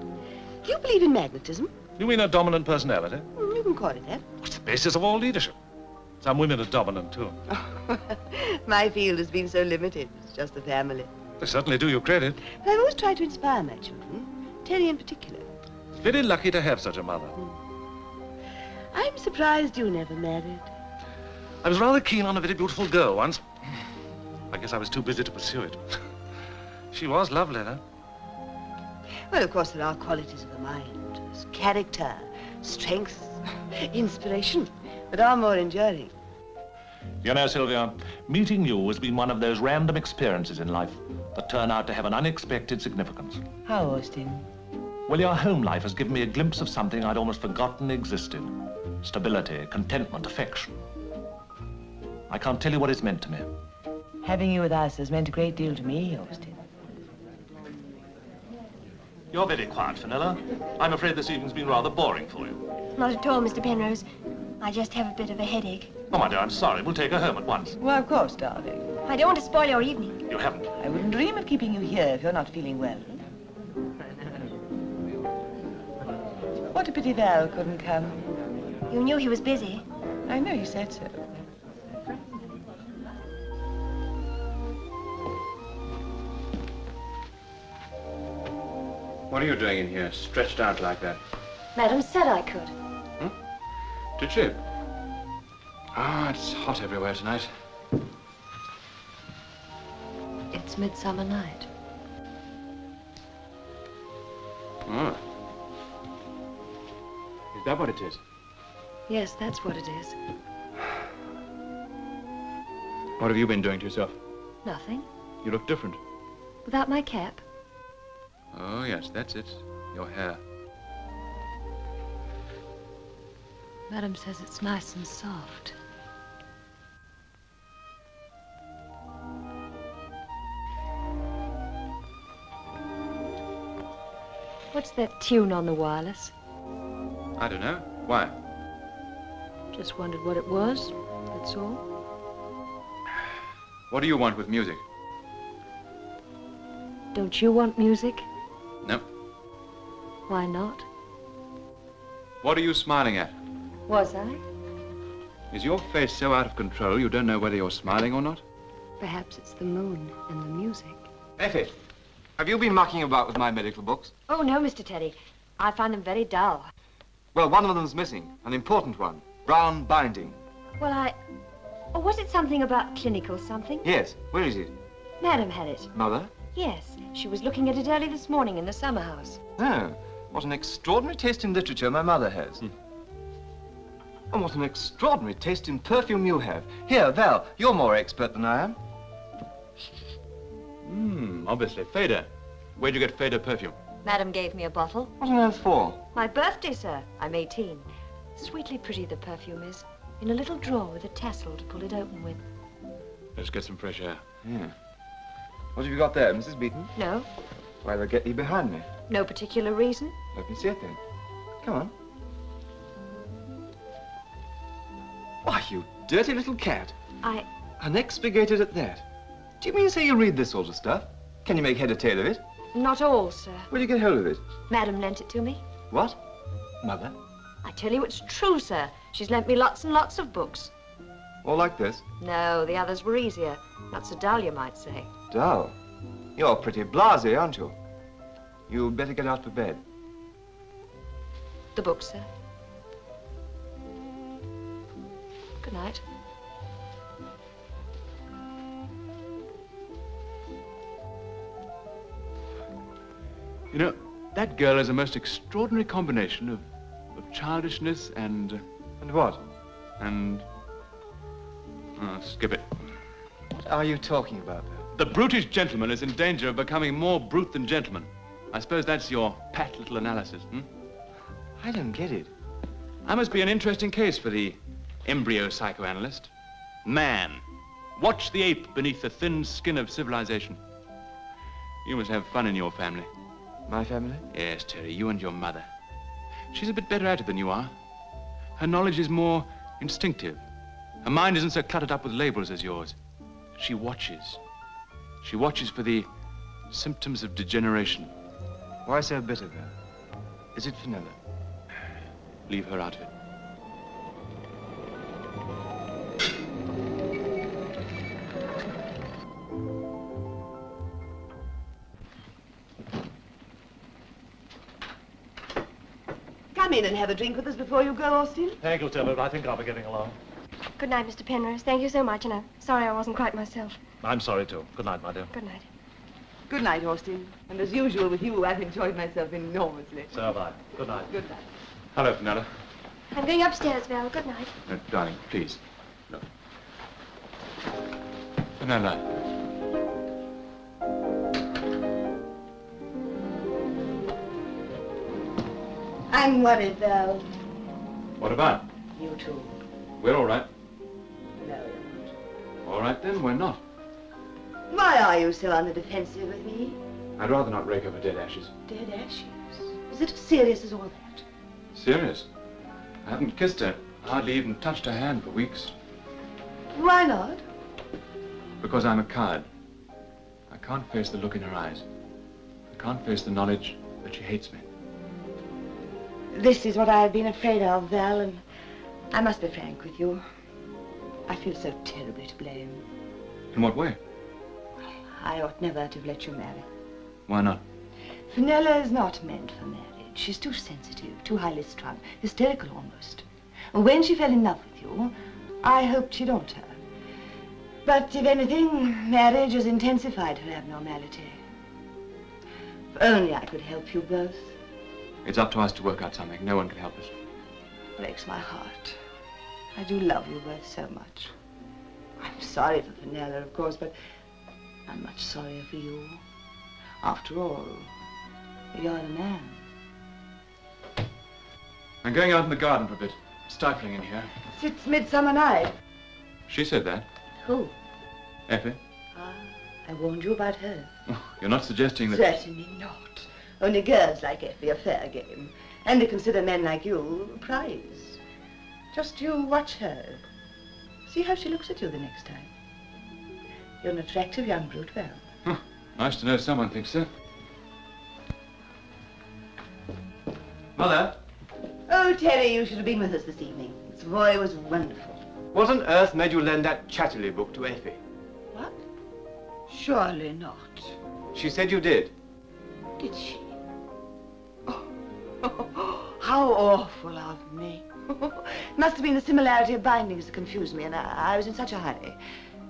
Do you believe in magnetism? You mean a dominant personality? You can call it that. It's the basis of all leadership. Some women are dominant, too. My field has been so limited. It's just the family. They certainly do you credit. But I've always tried to inspire my children. Terry in particular. It's very lucky to have such a mother. I'm surprised you never married. I was rather keen on a very beautiful girl once. I guess I was too busy to pursue it. She was lovely, though. Well, of course, there are qualities of the mind. Character, strength, inspiration, that are more enduring. You know, Sylvia, meeting you has been one of those random experiences in life that turn out to have an unexpected significance. How, Austin? Well, your home life has given me a glimpse of something I'd almost forgotten existed. Stability, contentment, affection. I can't tell you what it's meant to me. Having you with us has meant a great deal to me, Austin. You're very quiet, Fenella. I'm afraid this evening's been rather boring for you. Not at all, Mr. Penrose. I just have a bit of a headache. Oh, my dear, I'm sorry. We'll take her home at once. Well, of course, darling. I don't want to spoil your evening. You haven't. I wouldn't dream of keeping you here if you're not feeling well. What a pity Val couldn't come. You knew he was busy. I know you said so. What are you doing in here, stretched out like that? Madam said I could. Did she? Ah, it's hot everywhere tonight. It's Midsummer Night. Oh. Is that what it is? Yes, that's what it is. What have you been doing to yourself? Nothing. You look different. Without my cap. Oh, yes, that's it. Your hair. Madam says it's nice and soft. What's that tune on the wireless? I don't know. Why? Just wondered what it was, that's all. What do you want with music? Don't you want music? No. Why not? What are you smiling at? Was I? Is your face so out of control you don't know whether you're smiling or not? Perhaps it's the moon and the music. Effie, have you been mucking about with my medical books? Oh, no, Mr. Teddy. I find them very dull. Well, one of them's missing, an important one. Brown binding. Well, Oh, was it something about clinical something? Yes, where is it? Madam had it. Mother? Yes, she was looking at it early this morning in the summer house. Oh, what an extraordinary taste in literature my mother has. And what an extraordinary taste in perfume you have. Here, Val, you're more expert than I am. Obviously. Fader. Where'd you get Fader perfume? Madam gave me a bottle. What on earth for? My birthday, sir. I'm 18. Sweetly pretty the perfume is. In a little drawer with a tassel to pull it open with. Let's get some fresh air. Yeah. What have you got there, Mrs. Beaton? No. Why, they'll get you behind me. No particular reason? Let me see it then. Come on. Why, you dirty little cat. Unexpurgated at that. Do you mean to say you read this sort of stuff? Can you make head or tail of it? Not all, sir. Where'd you get hold of it? Madam lent it to me. What? Mother? I tell you it's true, sir. She's lent me lots and lots of books. All like this? No, the others were easier. Not so dull, you might say. Dull? You're pretty blasé, aren't you? You'd better get out for bed. The book, sir. Good night. You know, that girl is a most extraordinary combination of childishness and... And what? And... skip it. What are you talking about, then? The brutish gentleman is in danger of becoming more brute than gentleman. I suppose that's your pat little analysis, I don't get it. I must be an interesting case for the embryo psychoanalyst. Man. Watch the ape beneath the thin skin of civilization. You must have fun in your family. My family? Yes, Terry, you and your mother. She's a bit better at it than you are. Her knowledge is more instinctive. Her mind isn't so cluttered up with labels as yours. She watches. She watches for the symptoms of degeneration. Why so bitter, then? Is it Fenella? Leave her out of it. Come in and have a drink with us before you go, Austin. Thank you, Tillett. I think I'll be getting along. Good night, Mr. Penrose. Thank you so much, and I'm sorry I wasn't quite myself. I'm sorry, too. Good night, my dear. Good night. Good night, Austin. And as usual with you, I've enjoyed myself enormously. So have I. Good night. Good night. Hello, Fenella. I'm going upstairs, Val. Good night. No, darling, please. No. Fenella. I'm worried, Val. What about? You too. We're all right. No, you're not. All right then, we're not. Why are you so on the defensive with me? I'd rather not rake over dead ashes. Dead ashes? Is it as serious as all that? Serious? I haven't kissed her, hardly even touched her hand for weeks. Why not? Because I'm a coward. I can't face the look in her eyes. I can't face the knowledge that she hates me. This is what I've been afraid of, Val, and I must be frank with you. I feel so terribly to blame. In what way? I ought never to have let you marry. Why not? Fenella is not meant for marriage. She's too sensitive, too highly strung, hysterical almost. When she fell in love with you, I hoped she'd alter. But if anything, marriage has intensified her abnormality. If only I could help you both. It's up to us to work out something. No one can help us. Breaks my heart. I do love you both so much. I'm sorry for Fenella, of course, but I'm much sorrier for you. After all, you're the man. I'm going out in the garden for a bit. Stifling in here. It's midsummer night. She said that. Who? Effie? Ah, I warned you about her. You're not suggesting that... Certainly not. Only girls like Effie a fair game. And they consider men like you a prize. Just you watch her. See how she looks at you the next time. You're an attractive young brute, Val. Nice to know someone thinks so. Mother? Oh, Terry, you should have been with us this evening. This boy was wonderful. What on earth made you lend that Chatterley book to Effie? What? Surely not. She said you did. Did she? Oh, how awful of me. Must have been the similarity of bindings that confused me, and I was in such a hurry.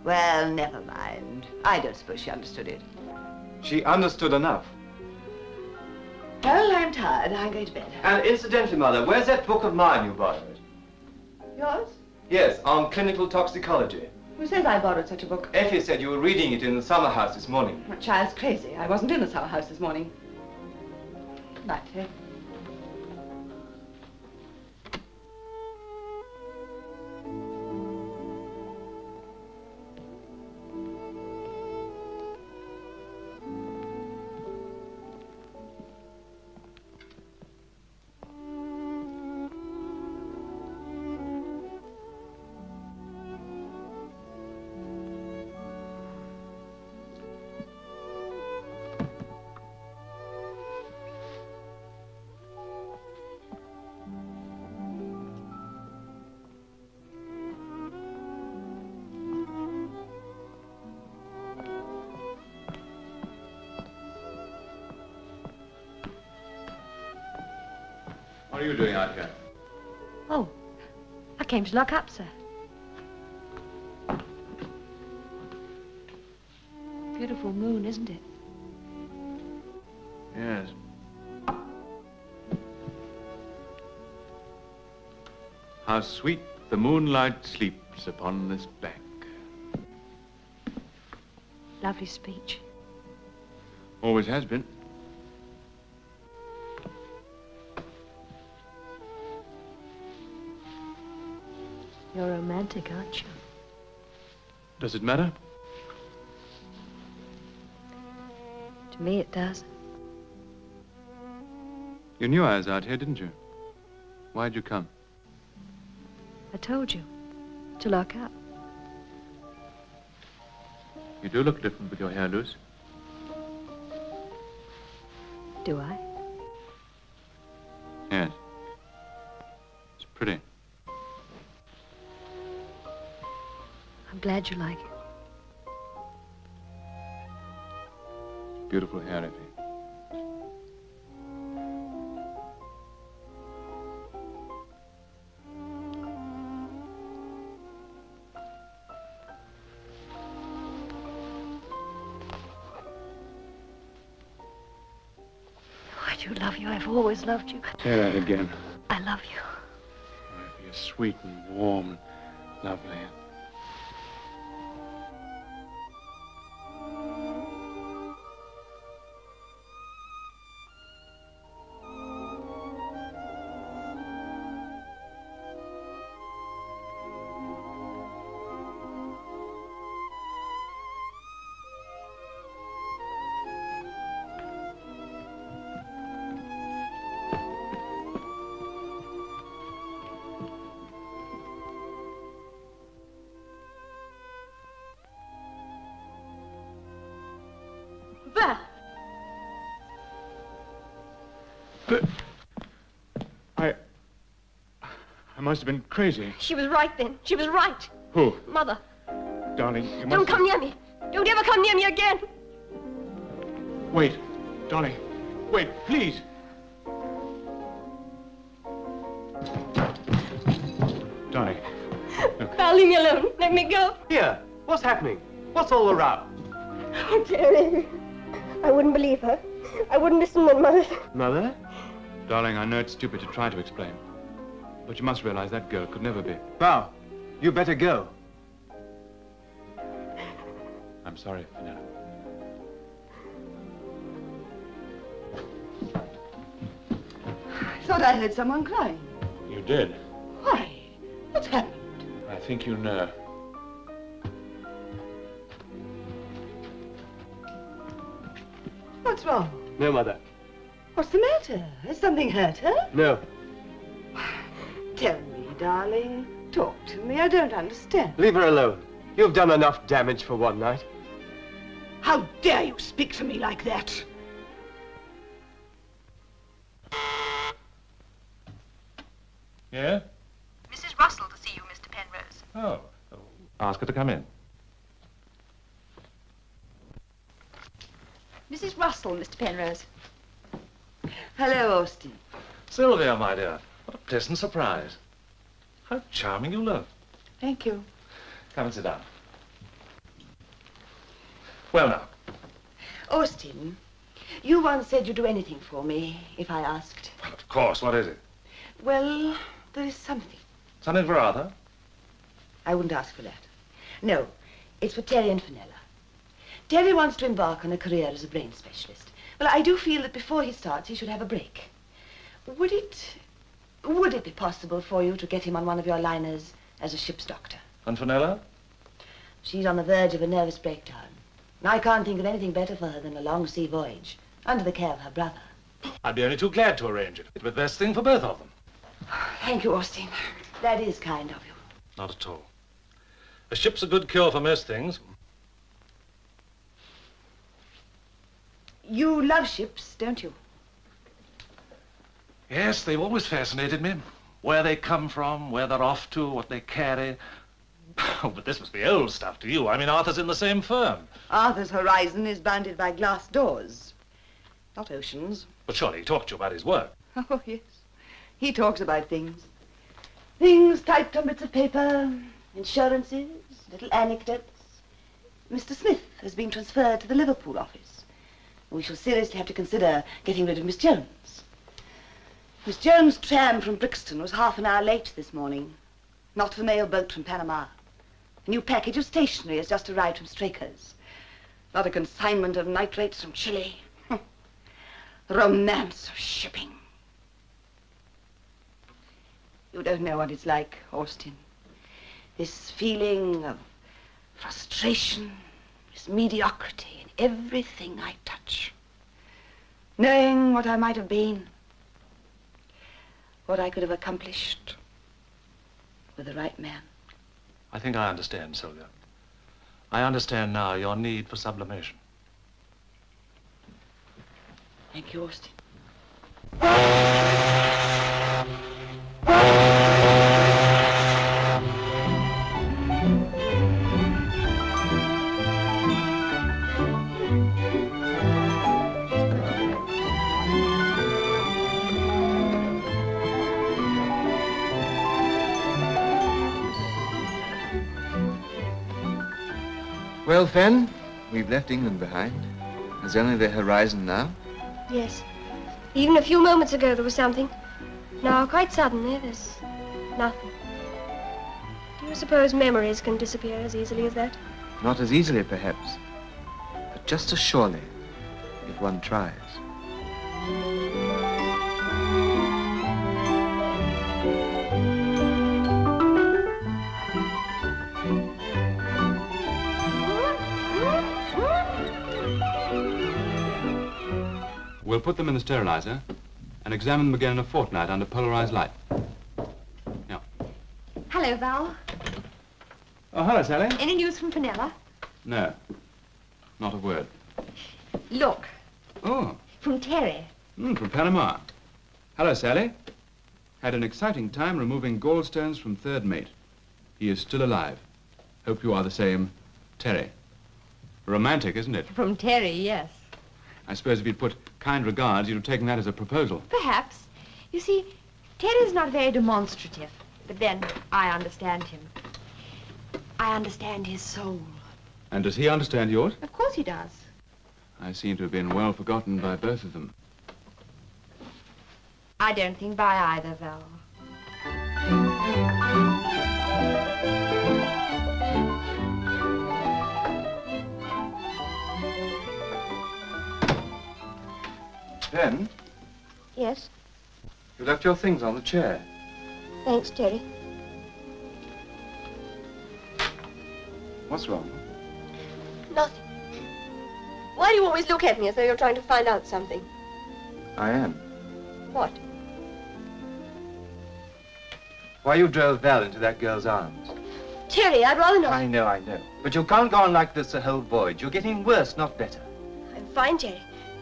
Well, never mind. I don't suppose she understood it. She understood enough. Well, I'm tired. I'm going to bed. And incidentally, Mother, where's that book of mine you borrowed? Yours? Yes, on clinical toxicology. Who says I borrowed such a book? Effie said you were reading it in the summer house this morning. That child's crazy. I wasn't in the summer house this morning. Good night, Terry. What are you doing out here? Oh, I came to lock up, sir. Beautiful moon, isn't it? Yes. How sweet the moonlight sleeps upon this bank. Lovely speech. Always has been. You're romantic, aren't you? Does it matter? To me, it does. You knew I was out here, didn't you? Why'd you come? I told you. To lock up. You do look different with your hair loose. Do I? Yes. It's pretty. I'm glad you like it. Beautiful hair, Effie. I do love you. I've always loved you. Say that again. I love you. Oh, Effie, you're sweet and warm and lovely. Val! But I must have been crazy. She was right then. She was right. Who? Mother. Darling, you must... Don't come near me. Don't ever come near me again. Wait, darling. Wait, please. Darling. Val, leave me alone. Let me go. Here, what's happening? What's all the row? Oh, Terry. I wouldn't believe her. I wouldn't listen when Mother... Mother? Darling, I know it's stupid to try to explain. But you must realize that girl could never be. Val, you better go. I'm sorry, Fenella. I thought I heard someone crying. You did. Why? What's happened? I think you know. What's wrong? No, Mother. What's the matter? Has something hurt her? No. Tell me, darling. Talk to me. I don't understand. Leave her alone. You've done enough damage for one night. How dare you speak to me like that? Yeah? Mrs. Russell to see you, Mr. Penrose. Oh. Ask her to come in. Mrs. Russell, Mr. Penrose. Hello, Austin. Sylvia, my dear. What a pleasant surprise. How charming you look. Thank you. Come and sit down. Well, now. Austin, you once said you'd do anything for me if I asked. Well, of course. What is it? Well, there is something. Something for Arthur? I wouldn't ask for that. No, it's for Terry and Fenella. Terry wants to embark on a career as a brain specialist. Well, I do feel that before he starts, he should have a break. Would it be possible for you to get him on one of your liners as a ship's doctor? And Fenella? She's on the verge of a nervous breakdown. And I can't think of anything better for her than a long sea voyage, under the care of her brother. I'd be only too glad to arrange it. It's the best thing for both of them. Thank you, Austin. That is kind of you. Not at all. A ship's a good cure for most things. You love ships, don't you? Yes, they've always fascinated me. Where they come from, where they're off to, what they carry. Oh, but this must be old stuff to you. I mean, Arthur's in the same firm. Arthur's horizon is bounded by glass doors, not oceans. But surely he talked to you about his work. Oh, yes. He talks about things. Things typed on bits of paper, insurances, little anecdotes. Mr. Smith has been transferred to the Liverpool office. We shall seriously have to consider getting rid of Miss Jones. Miss Jones' tram from Brixton was half an hour late this morning. Not the mail boat from Panama. A new package of stationery has just arrived from Straker's. Not a consignment of nitrates from Chile. The romance of shipping. You don't know what it's like, Austin. This feeling of frustration, this mediocrity in everything I touch. Knowing what I might have been, what I could have accomplished with the right man. I think I understand, Sylvia. I understand now your need for sublimation. Thank you, Austin. Well, Fen, we've left England behind. There's only the horizon now. Yes. Even a few moments ago there was something. Now, quite suddenly, there's nothing. Do you suppose memories can disappear as easily as that? Not as easily, perhaps, but just as surely, if one tries. We'll put them in the sterilizer and examine them again in a fortnight under polarized light. Now. Hello, Val. Oh, hello, Sally. Any news from Fenella? No, not a word. Look, Oh, from Terry. from Panama. Hello, Sally. Had an exciting time removing gallstones from third mate. He is still alive. Hope you are the same, Terry. Romantic, isn't it? From Terry, yes. I suppose if you'd put kind regards, you'd have taken that as a proposal. Perhaps. You see, Terry's not very demonstrative, but then I understand him. I understand his soul. And does he understand yours? Of course he does. I seem to have been well forgotten by both of them. I don't think by either, Val. Ben, Yes, you left your things on the chair. thanks, Terry. What's wrong? Nothing. Why do you always look at me as though you're trying to find out something? I am. What? Why you drove Val into that girl's arms. Terry, I'd rather not. I know. But you can't go on like this the whole voyage. You're getting worse, not better. I'm fine, Terry.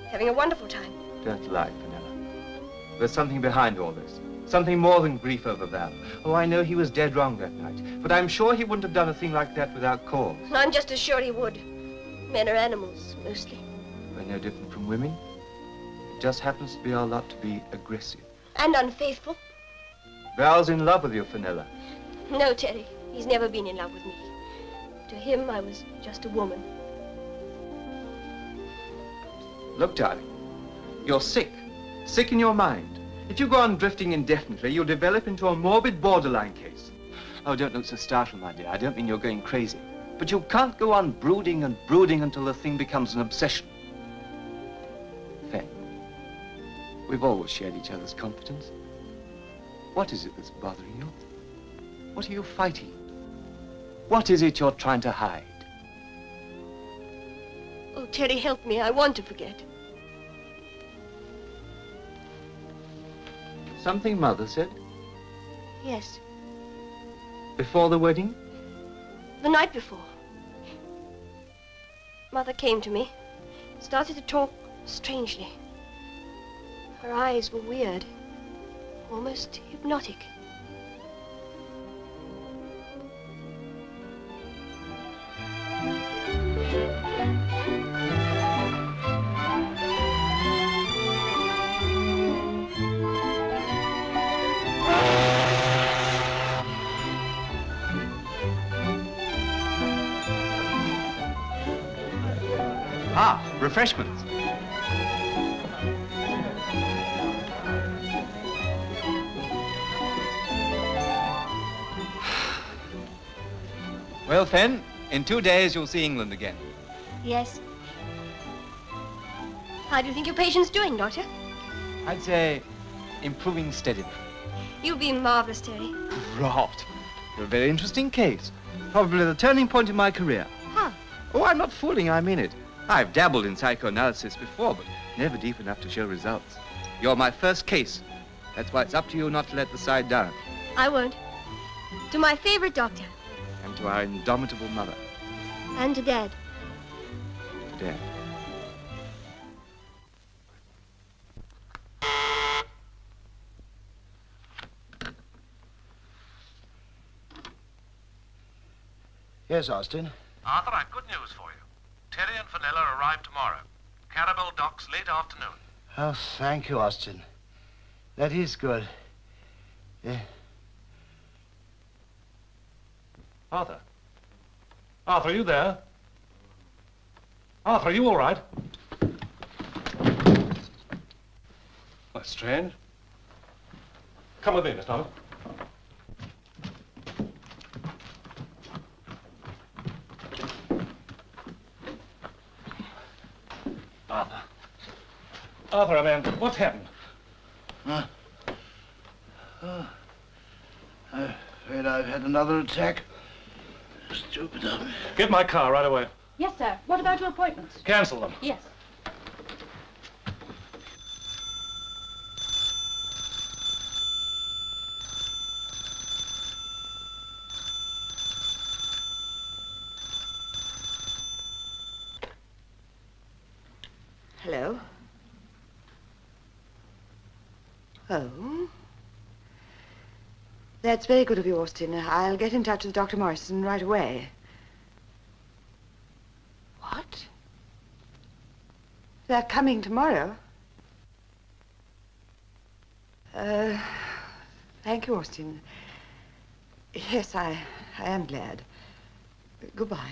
Having a wonderful time. Don't lie, Fenella. There's something behind all this. Something more than grief over Val. Oh, I know he was dead wrong that night. But I'm sure he wouldn't have done a thing like that without cause. And I'm just as sure he would. Men are animals, mostly. We're no different from women. It just happens to be our lot to be aggressive. And unfaithful. Val's in love with you, Fenella. No, Terry. He's never been in love with me. To him, I was just a woman. Look, darling, you're sick. Sick in your mind. If you go on drifting indefinitely, you'll develop into a morbid borderline case. Oh, don't look so startled, my dear. I don't mean you're going crazy. But you can't go on brooding and brooding until the thing becomes an obsession. Fen, we've always shared each other's confidence. What is it that's bothering you? What are you fighting? What is it you're trying to hide? Oh, Terry, help me. I want to forget. Something Mother said Yes, before the wedding? the night before. Mother came to me, started to talk strangely. Her eyes were weird, almost hypnotic. Ah, refreshments. Well, Fen, in 2 days you'll see England again. Yes. How do you think your patient's doing, Doctor? I'd say improving steadily. You've been marvelous, Terry. Rot. You're a very interesting case. Probably the turning point in my career. How? Oh, I'm not fooling, I mean it. I've dabbled in psychoanalysis before, but never deep enough to show results. You're my first case. That's why it's up to you not to let the side down. I won't. To my favorite doctor. And to our indomitable mother. And to Dad. To Dad. Yes, Austin. Arthur, I've good news for you. Terry and Fenella arrive tomorrow. Carabel docks late afternoon. Oh, thank you, Austin. That is good. Arthur? Arthur, are you there? Arthur, are you all right? That's strange. Come with me, Miss Thomas. Arthur. Arthur, I mean, what's happened? I'm afraid I've had another attack. Stupid of me. Get my car right away. Yes, sir. What about your appointments? Cancel them. Yes. That's very good of you, Austin. I'll get in touch with Dr. Morrison right away. What? They're coming tomorrow? Thank you, Austin. Yes, I am glad. Goodbye.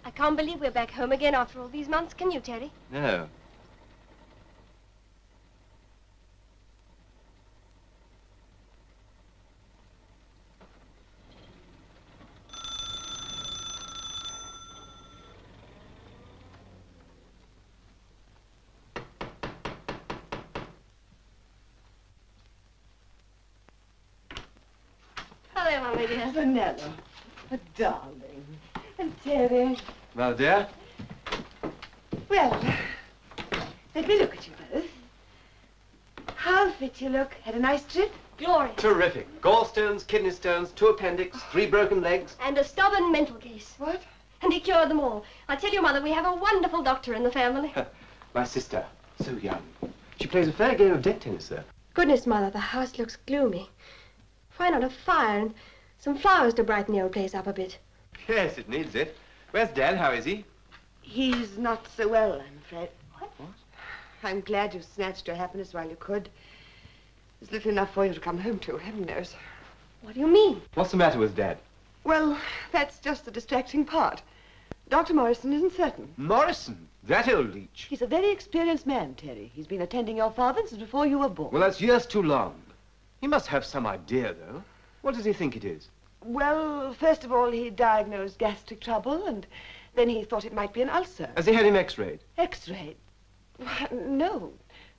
I can't believe we're back home again after all these months, can you, Terry? No. Hello, Mama dear. Vanilla, a darling. And Terry. Well, dear? Well, let me look at you both. How fit you look. Had a nice trip? Glorious. Terrific. Gallstones, kidney stones, 2 appendix, 3 broken legs. And a stubborn mental case. What? And he cured them all. I tell you, Mother, we have a wonderful doctor in the family. My sister, so young. She plays a fair game of deck tennis, though. Goodness, Mother, the house looks gloomy. Why not a fire and some flowers to brighten the old place up a bit? Yes, it needs it. Where's Dad? How is he? He's not so well, I'm afraid. What? I'm glad you snatched your happiness while you could. There's little enough for you to come home to, heaven knows. What do you mean? What's the matter with Dad? Well, that's just the distracting part. Dr. Morrison isn't certain. Morrison? That old leech. He's a very experienced man, Terry. He's been attending your father since before you were born. Well, that's years too long. He must have some idea, though. What does he think it is? Well, first of all, he diagnosed gastric trouble, and then he thought it might be an ulcer. Has he had him x-rayed? X-rayed? No.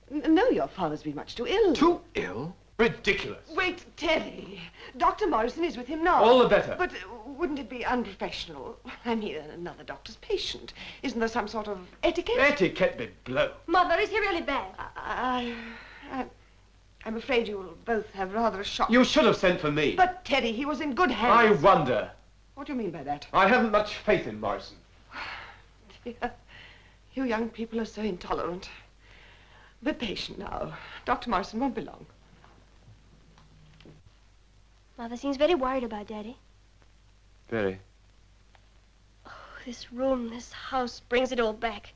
No, your father's been much too ill. Too ill? Ridiculous. Wait, Terry. Dr. Morrison is with him now. All the better. But wouldn't it be unprofessional? I mean, another doctor's patient. Isn't there some sort of etiquette? Etiquette be blow. Mother, is he really bad? I'm afraid you'll both have rather a shock. You should have sent for me. But, Teddy, he was in good hands. I wonder. What do you mean by that? I haven't much faith in Morrison. Dear, you young people are so intolerant. Be patient now. Dr. Morrison won't be long. Mother seems very worried about Daddy. Very. Oh, this room, this house brings it all back.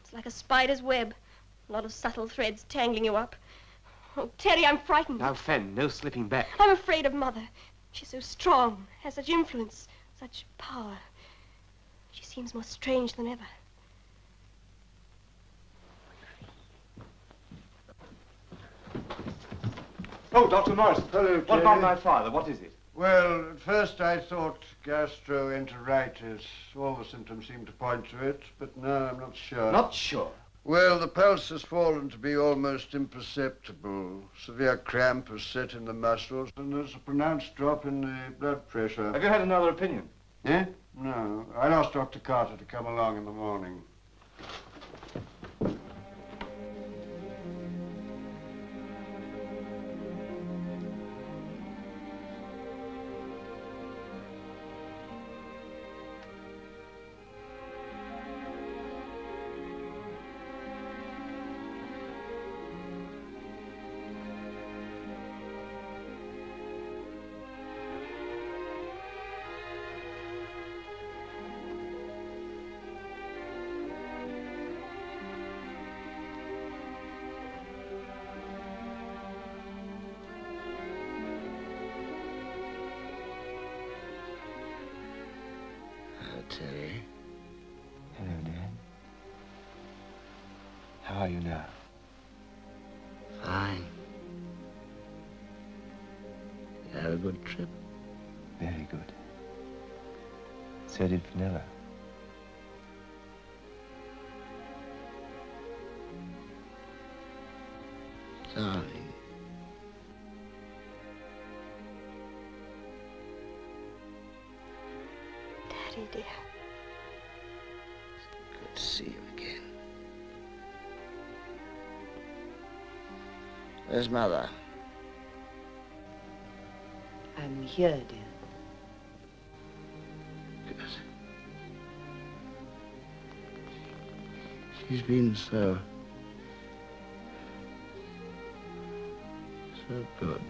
It's like a spider's web. A lot of subtle threads tangling you up. Oh, Terry, I'm frightened. Now, Fen, no slipping back. I'm afraid of Mother. She's so strong, has such influence, such power. She seems more strange than ever. Oh, Dr. Morrison. Hello, What about my father? What is it? Well, at first I thought gastroenteritis. All the symptoms seem to point to it, but now I'm not sure. Not sure? Well, the pulse has fallen to be almost imperceptible. Severe cramp has set in the muscles, and there's a pronounced drop in the blood pressure. Have you had another opinion? Eh? No. I asked Dr. Carter to come along in the morning. you now? Fine. You had a good trip? Very good. So did Vanilla. Darling. Daddy, dear. Good to see you again. Where's Mother? I'm here, dear. Good. She's been so good.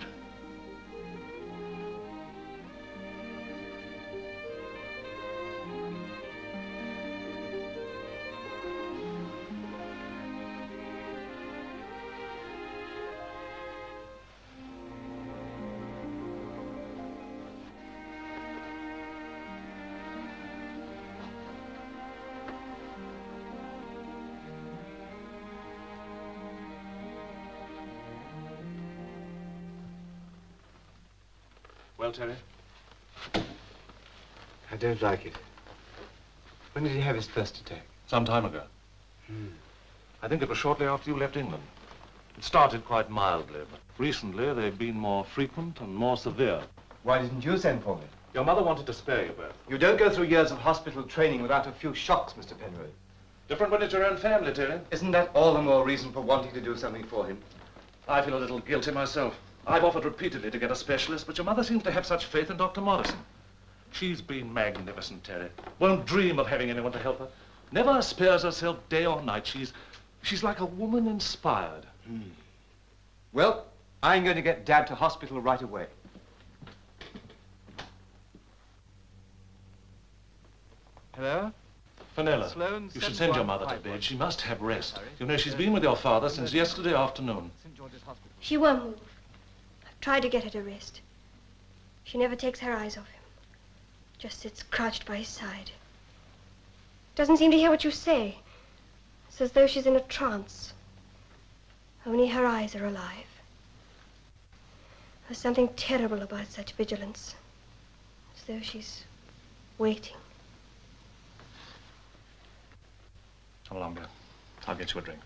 Well, Terry? I don't like it. When did he have his first attack? Some time ago. I think it was shortly after you left England. It started quite mildly, but recently they've been more frequent and more severe. Why didn't you send for me? Your mother wanted to spare you both. You don't go through years of hospital training without a few shocks, Mr. Penrose. Different when it's your own family, Terry. Isn't that all the more reason for wanting to do something for him? I feel a little guilty myself. I've offered repeatedly to get a specialist, but your mother seems to have such faith in Dr. Morrison. She's been magnificent, Terry. Won't dream of having anyone to help her. Never spares herself day or night. She's like a woman inspired. Well, I'm going to get Dad to hospital right away. Hello? Vanilla, Sloane, you should send your 71 mother to Highwood. bed. She must have rest. You know, she's been with your father since yesterday afternoon. She won't move. I've tried to get her to rest. She never takes her eyes off him. Just sits crouched by his side. Doesn't seem to hear what you say. It's as though she's in a trance. Only her eyes are alive. There's something terrible about such vigilance. As though she's waiting. Come along, dear. I'll get you a drink.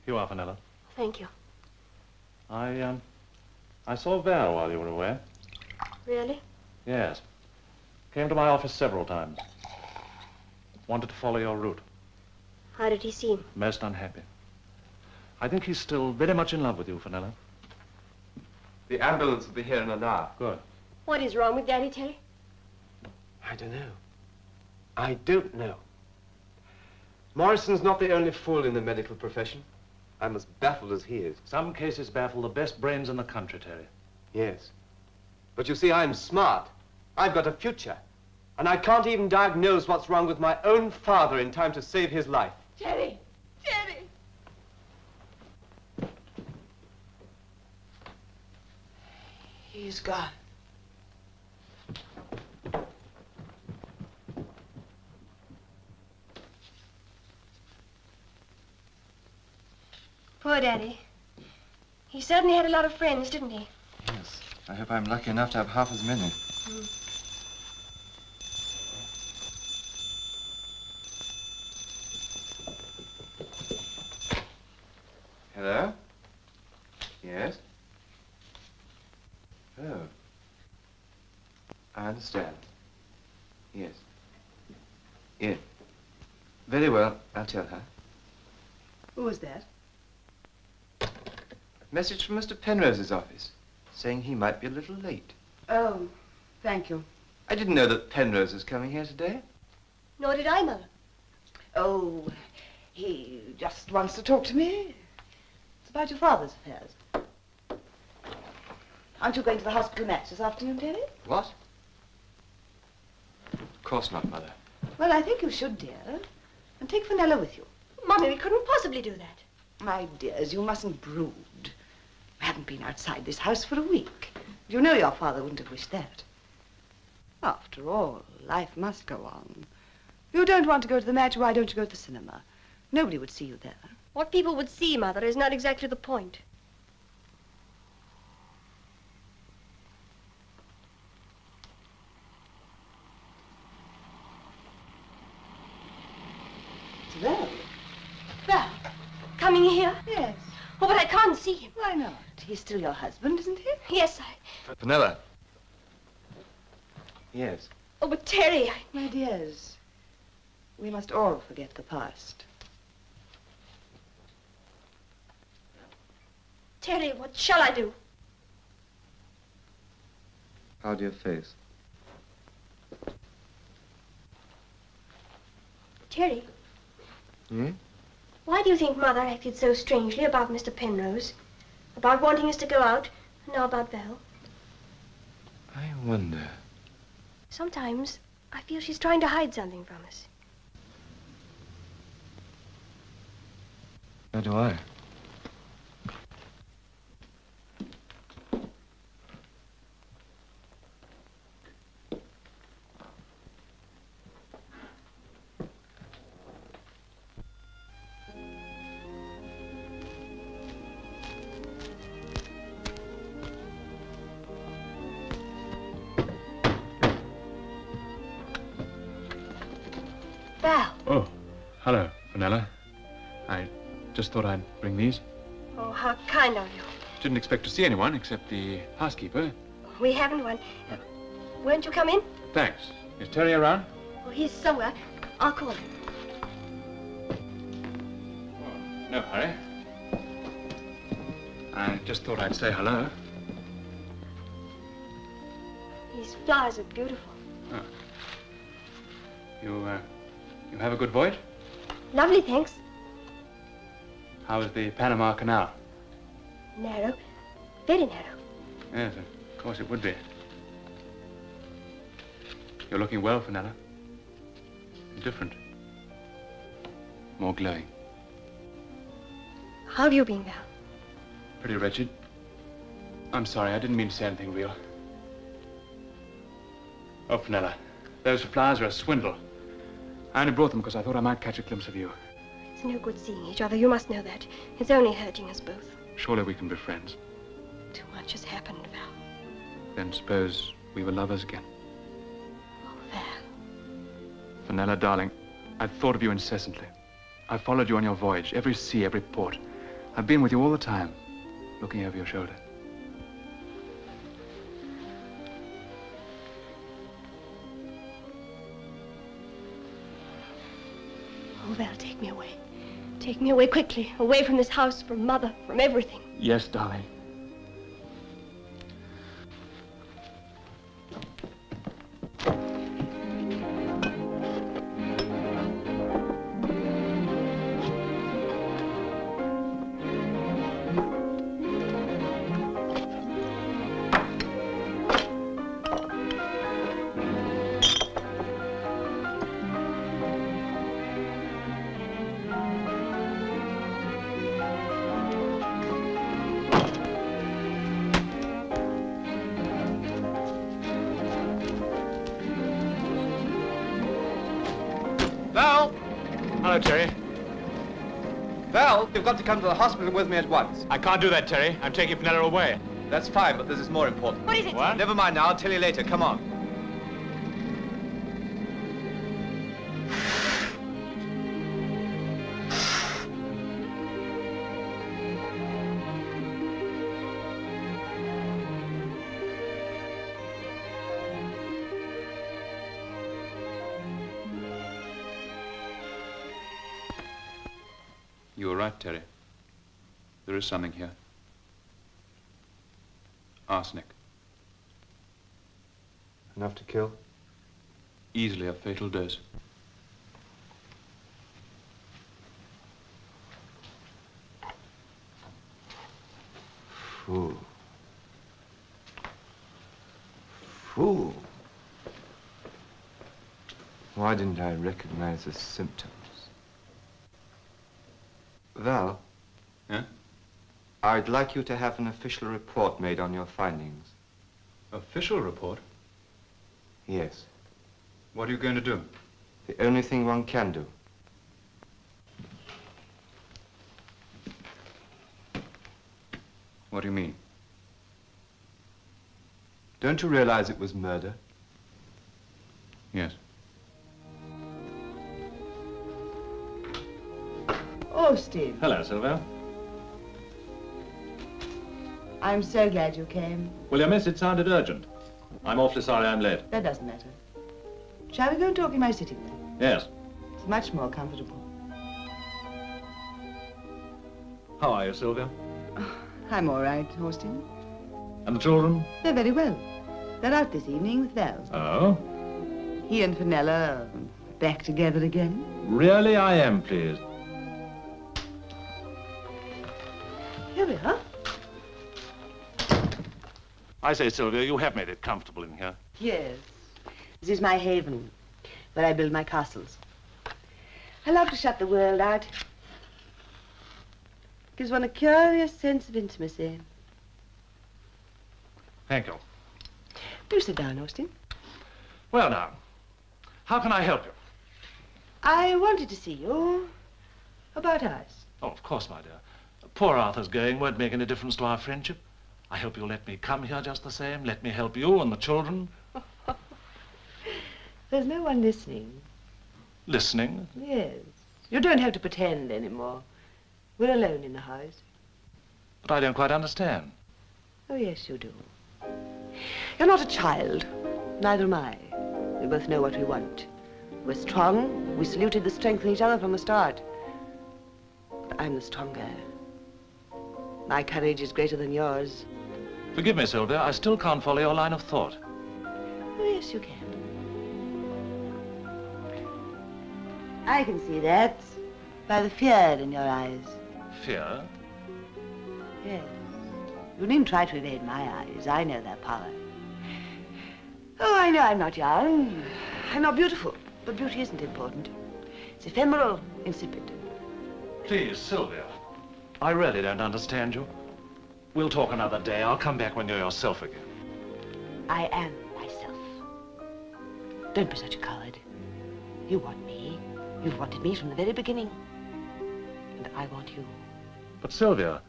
Here you are, Vanilla. Thank you. I saw Val while you were away. Really? Yes. Came to my office several times. Wanted to follow your route. How did he seem? Most unhappy. I think he's still very much in love with you, Vanilla. The ambulance will be here in an hour. Good. What is wrong with Daddy, Terry? I don't know. I don't know. Morrison's not the only fool in the medical profession. I'm as baffled as he is. Some cases baffle the best brains in the country, Terry. Yes. But you see, I'm smart. I've got a future. And I can't even diagnose what's wrong with my own father in time to save his life. Terry! Terry! He's gone. Poor Daddy. He certainly had a lot of friends, didn't he? Yes. I hope I'm lucky enough to have half as many. Hello? Yes? Oh. I understand. Yes. Yes. Very well. I'll tell her. Who was that? Message from Mr. Penrose's office, saying he might be a little late. Oh, thank you. I didn't know that Penrose was coming here today. Nor did I, Mother. Oh, he just wants to talk to me. It's about your father's affairs. Aren't you going to the hospital match this afternoon, Terry? What? Of course not, Mother. Well, I think you should, dear. And take Fenella with you. Mummy, we couldn't possibly do that. My dears, you mustn't brood. We haven't been outside this house for a week. You know your father wouldn't have wished that. After all, life must go on. You don't want to go to the match, why don't you go to the cinema? Nobody would see you there. What people would see, Mother, is not exactly the point. Val. Val, coming here? Yes. Oh, but I can't see him. Why not? He's still your husband, isn't he? Yes, Fenella. Yes. Oh, but Terry, My dears, we must all forget the past. Terry, what shall I do? How's your face? Terry, Hmm? why do you think Mother acted so strangely about Mr. Penrose? About wanting us to go out, and now about Val? I wonder. Sometimes I feel she's trying to hide something from us. So do I. Val. Oh, hello, Fenella. I just thought I'd bring these. Oh, how kind of you. Didn't expect to see anyone except the housekeeper. We haven't one. Won't you come in? Thanks. Is Terry around? Oh, he's somewhere. I'll call him. No hurry. I just thought I'd say hello. These flowers are beautiful. Oh. You have a good voyage? Lovely, thanks. How was the Panama Canal? Narrow. Very narrow. Yes, of course it would be. You're looking well, Fenella. Different. More glowing. How have you been, Val? Pretty wretched. I'm sorry, I didn't mean to say anything real. Oh, Fenella, those flowers are a swindle. I only brought them because I thought I might catch a glimpse of you. It's no good seeing each other. You must know that. It's only hurting us both. Surely we can be friends. Too much has happened, Val. Then suppose we were lovers again. Oh, Val. Fenella, darling, I've thought of you incessantly. I've followed you on your voyage, every sea, every port. I've been with you all the time, looking over your shoulder. Oh, Val, take me away. Take me away quickly. Away from this house, from Mother, from everything. Yes, darling. Val! Hello, Terry. Val, you've got to come to the hospital with me at once. I can't do that, Terry. I'm taking Fenella away. That's fine, but this is more important. What is it? What? Never mind now, I'll tell you later. Come on. You were right, Terry. There is something here. Arsenic. Enough to kill? Easily a fatal dose. Fool. Fool. Why didn't I recognize the symptoms? Val? Yeah? I'd like you to have an official report made on your findings. Official report? Yes. What are you going to do? The only thing one can do. What do you mean? Don't you realize it was murder? Yes. Austin, Hello, Sylvia. I'm so glad you came. Well, your message sounded urgent. I'm awfully sorry I'm late. That doesn't matter. Shall we go and talk in my sitting room? Yes. It's much more comfortable. How are you, Sylvia? I'm all right, Austin. And the children? They're very well. They're out this evening with Val. Oh? He and Fenella are back together again. Really, I am pleased. Here we are. I say, Sylvia, you have made it comfortable in here. Yes. This is my haven, where I build my castles. I love to shut the world out. Gives one a curious sense of intimacy. Thank you. Do sit down, Austin. Well, now, how can I help you? I wanted to see you about us. Oh, of course, my dear. Poor Arthur's going won't make any difference to our friendship. I hope you'll let me come here just the same. Let me help you and the children. There's no one listening. Listening? Yes. You don't have to pretend anymore. We're alone in the house. But I don't quite understand. Oh, yes, you do. You're not a child. Neither am I. We both know what we want. We're strong. We saluted the strength in each other from the start. But I'm the stronger. My courage is greater than yours. Forgive me, Sylvia. I still can't follow your line of thought. Oh, yes, you can. I can see that by the fear in your eyes. Fear? Yes. You needn't try to evade my eyes. I know their power. Oh, I know I'm not young. I'm not beautiful. But beauty isn't important. It's ephemeral, insipid. Please, Sylvia. I really don't understand you. We'll talk another day. I'll come back when you're yourself again. I am myself. Don't be such a coward. You want me. You've wanted me from the very beginning. And I want you. But, Sylvia,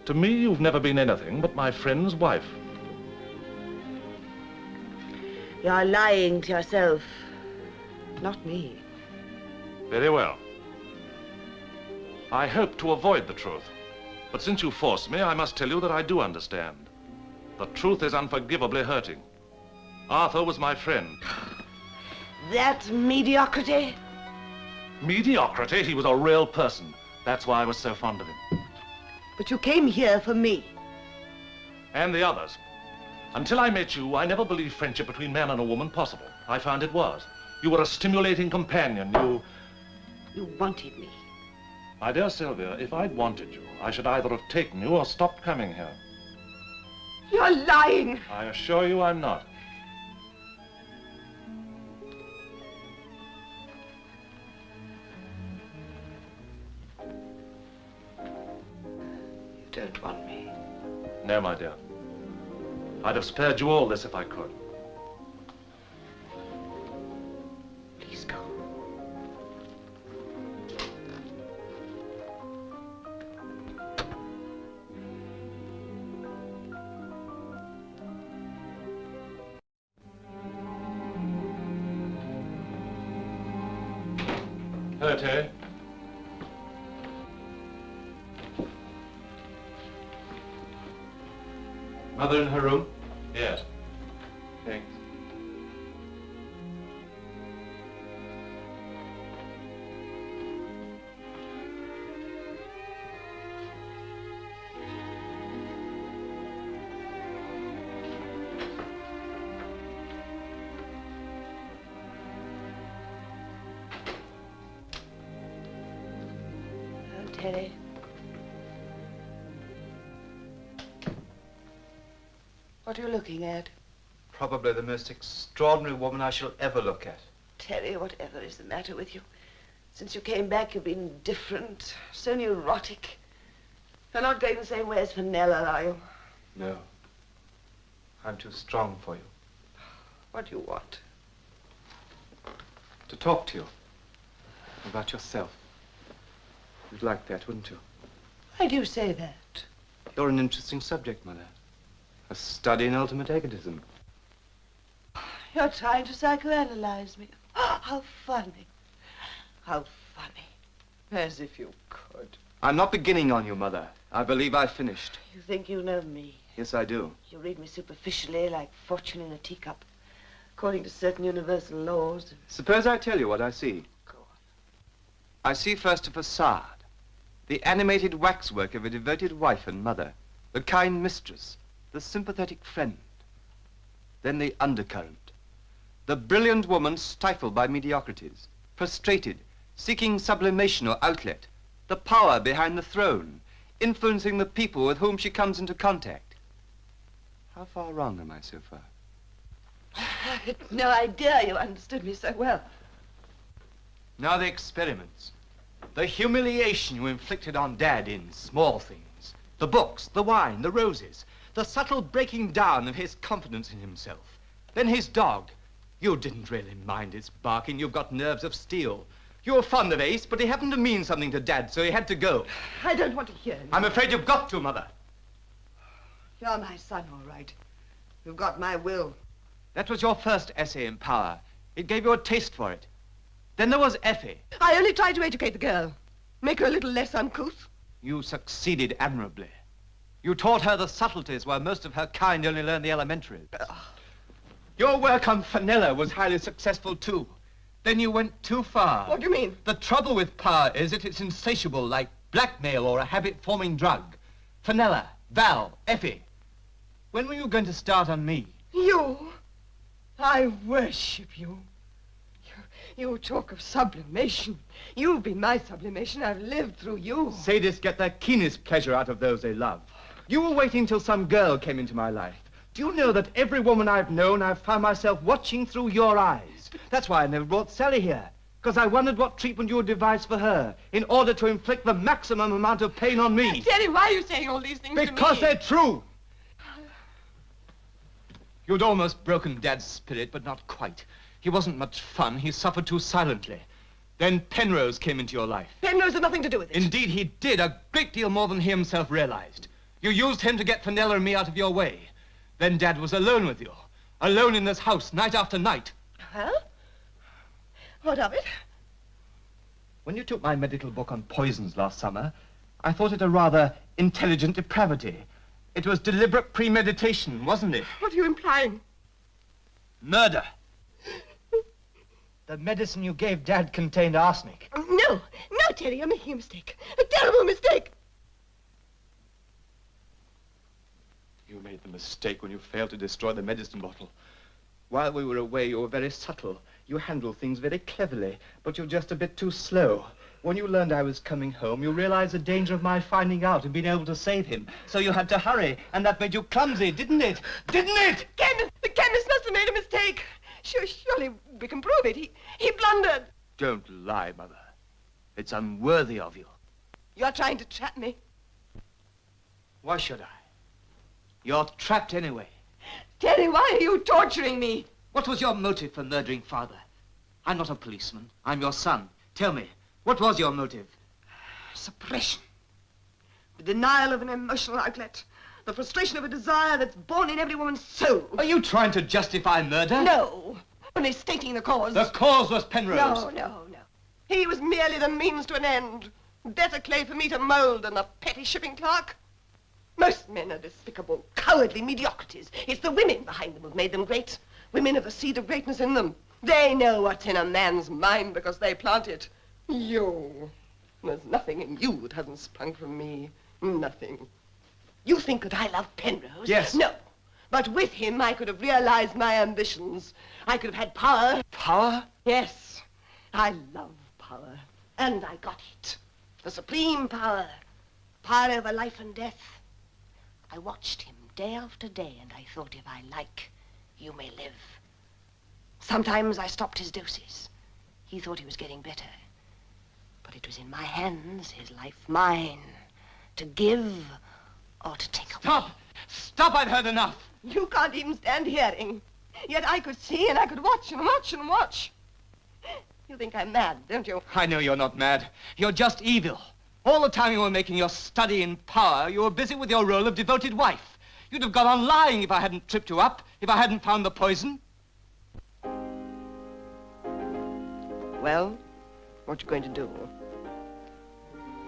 to me, you've never been anything but my friend's wife. You're lying to yourself. Not me. Very well. I hope to avoid the truth. But since you force me, I must tell you that I do understand. The truth is unforgivably hurting. Arthur was my friend. That mediocrity? Mediocrity? He was a real person. That's why I was so fond of him. But you came here for me. And the others. Until I met you, I never believed friendship between man and a woman possible. I found it was. You were a stimulating companion. You wanted me. My dear Sylvia, if I'd wanted you, I should either have taken you or stopped coming here. You're lying. I assure you I'm not. You don't want me. No, my dear. I'd have spared you all this if I could. Please go. Hello, Terry. Mother in her room? Yes. Thanks. Terry. What are you looking at? Probably the most extraordinary woman I shall ever look at. Terry, whatever is the matter with you? Since you came back, you've been different, so neurotic. You're not going the same way as Fenella, are you? No. I'm too strong for you. What do you want? To talk to you. About yourself. You'd like that, wouldn't you? Why do you say that? You're an interesting subject, Mother. A study in ultimate egotism. You're trying to psychoanalyze me. How funny. How funny. As if you could. I'm not beginning on you, Mother. I believe I've finished. You think you know me? Yes, I do. You read me superficially, like fortune in a teacup, according to certain universal laws. Suppose I tell you what I see. Go on. I see first a facade. The animated waxwork of a devoted wife and mother. The kind mistress. The sympathetic friend. Then the undercurrent. The brilliant woman stifled by mediocrities. Frustrated. Seeking sublimation or outlet. The power behind the throne. Influencing the people with whom she comes into contact. How far wrong am I so far? I had no idea you understood me so well. Now the experiments. The humiliation you inflicted on Dad in small things. The books, the wine, the roses. The subtle breaking down of his confidence in himself. Then his dog. You didn't really mind his barking. You've got nerves of steel. You were fond of Ace, but he happened to mean something to Dad, so he had to go. I don't want to hear him. I'm afraid you've got to, Mother. You're my son, all right. You've got my will. That was your first essay in Power. It gave you a taste for it. Then there was Effie. I only tried to educate the girl. Make her a little less uncouth. You succeeded admirably. You taught her the subtleties where most of her kind only learn the elementaries. Your work on Fenella was highly successful, too. Then you went too far. What do you mean? The trouble with Power is that it's insatiable, like blackmail or a habit-forming drug. Fenella, Val, Effie. When were you going to start on me? You? I worship you. You talk of sublimation. You've been my sublimation. I've lived through you. Sadists get their keenest pleasure out of those they love. You were waiting till some girl came into my life. Do you know that every woman I've known, I've found myself watching through your eyes? That's why I never brought Sally here. Because I wondered what treatment you would devise for her in order to inflict the maximum amount of pain on me. Daddy, why are you saying all these things to me? Because they're true. You'd almost broken Dad's spirit, but not quite. He wasn't much fun. He suffered too silently. Then Penrose came into your life. Penrose had nothing to do with it. Indeed, he did, a great deal more than he himself realized. You used him to get Fenella and me out of your way. Then Dad was alone with you. Alone in this house, night after night. Huh? What of it? When you took my medical book on poisons last summer, I thought it a rather intelligent depravity. It was deliberate premeditation, wasn't it? What are you implying? Murder. The medicine you gave Dad contained arsenic. No, Terry, you're making a mistake. A terrible mistake. You made the mistake when you failed to destroy the medicine bottle. While we were away, you were very subtle. You handled things very cleverly, but you're just a bit too slow. When you learned I was coming home, you realized the danger of my finding out and being able to save him. So you had to hurry, and that made you clumsy, didn't it? Didn't it? The chemist must have made a mistake. Surely we can prove it. He blundered. Don't lie, Mother. It's unworthy of you. You're trying to trap me. Why should I? You're trapped anyway. Terry, why are you torturing me? What was your motive for murdering Father? I'm not a policeman. I'm your son. Tell me, what was your motive? Suppression. The denial of an emotional outlet. The frustration of a desire that's born in every woman's soul. Are you trying to justify murder? No. Only stating the cause. The cause was Penrose. No. He was merely the means to an end. Better clay for me to mold than the petty shipping clerk. Most men are despicable, cowardly mediocrities. It's the women behind them who've made them great. Women have the seed of greatness in them. They know what's in a man's mind because they plant it. You. There's nothing in you that hasn't sprung from me. Nothing. You think that I love Penrose? Yes. No. But with him, I could have realized my ambitions. I could have had power. Power? Yes. I love power. And I got it. The supreme power. Power over life and death. I watched him day after day, and I thought, if I like, you may live. Sometimes I stopped his doses. He thought he was getting better. But it was in my hands, his life mine, to give or to take away. Stop! Stop, I've heard enough. You can't even stand hearing. Yet I could see and I could watch and watch and watch. You think I'm mad, don't you? I know you're not mad. You're just evil. All the time you were making your study in power, you were busy with your role of devoted wife. You'd have gone on lying if I hadn't tripped you up, if I hadn't found the poison. Well, what you going to do?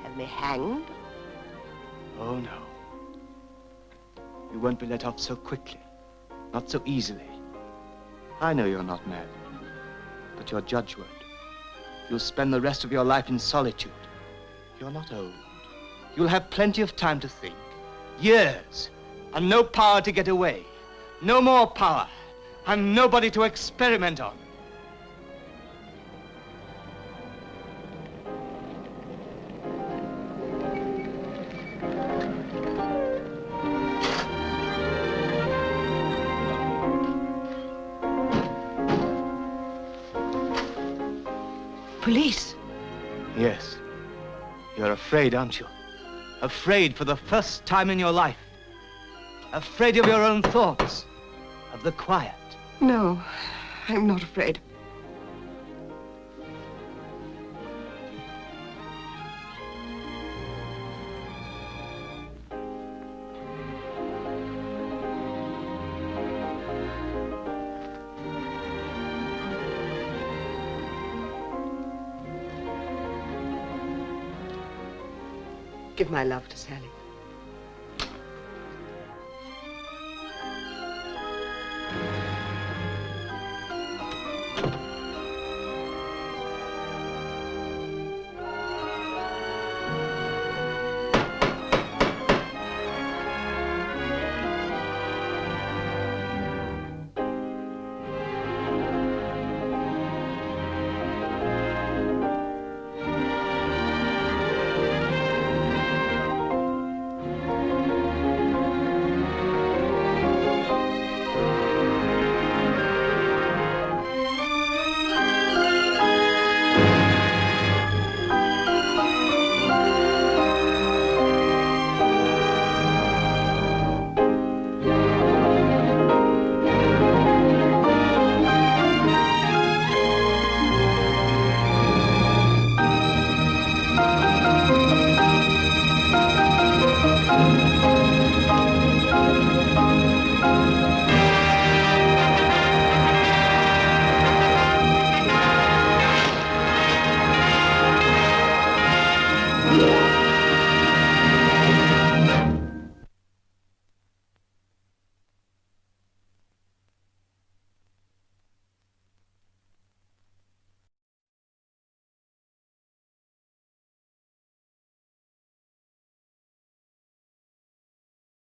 Have me hanged? Oh, no. You won't be let off so quickly. Not so easily. I know you're not mad. But your judge won't. You'll spend the rest of your life in solitude. You're not old. You'll have plenty of time to think. Years. And no power to get away. No more power. And nobody to experiment on. Police? Yes. You're afraid, aren't you? Afraid for the first time in your life. Afraid of your own thoughts. Of the quiet. No, I'm not afraid. Give my love to Sally.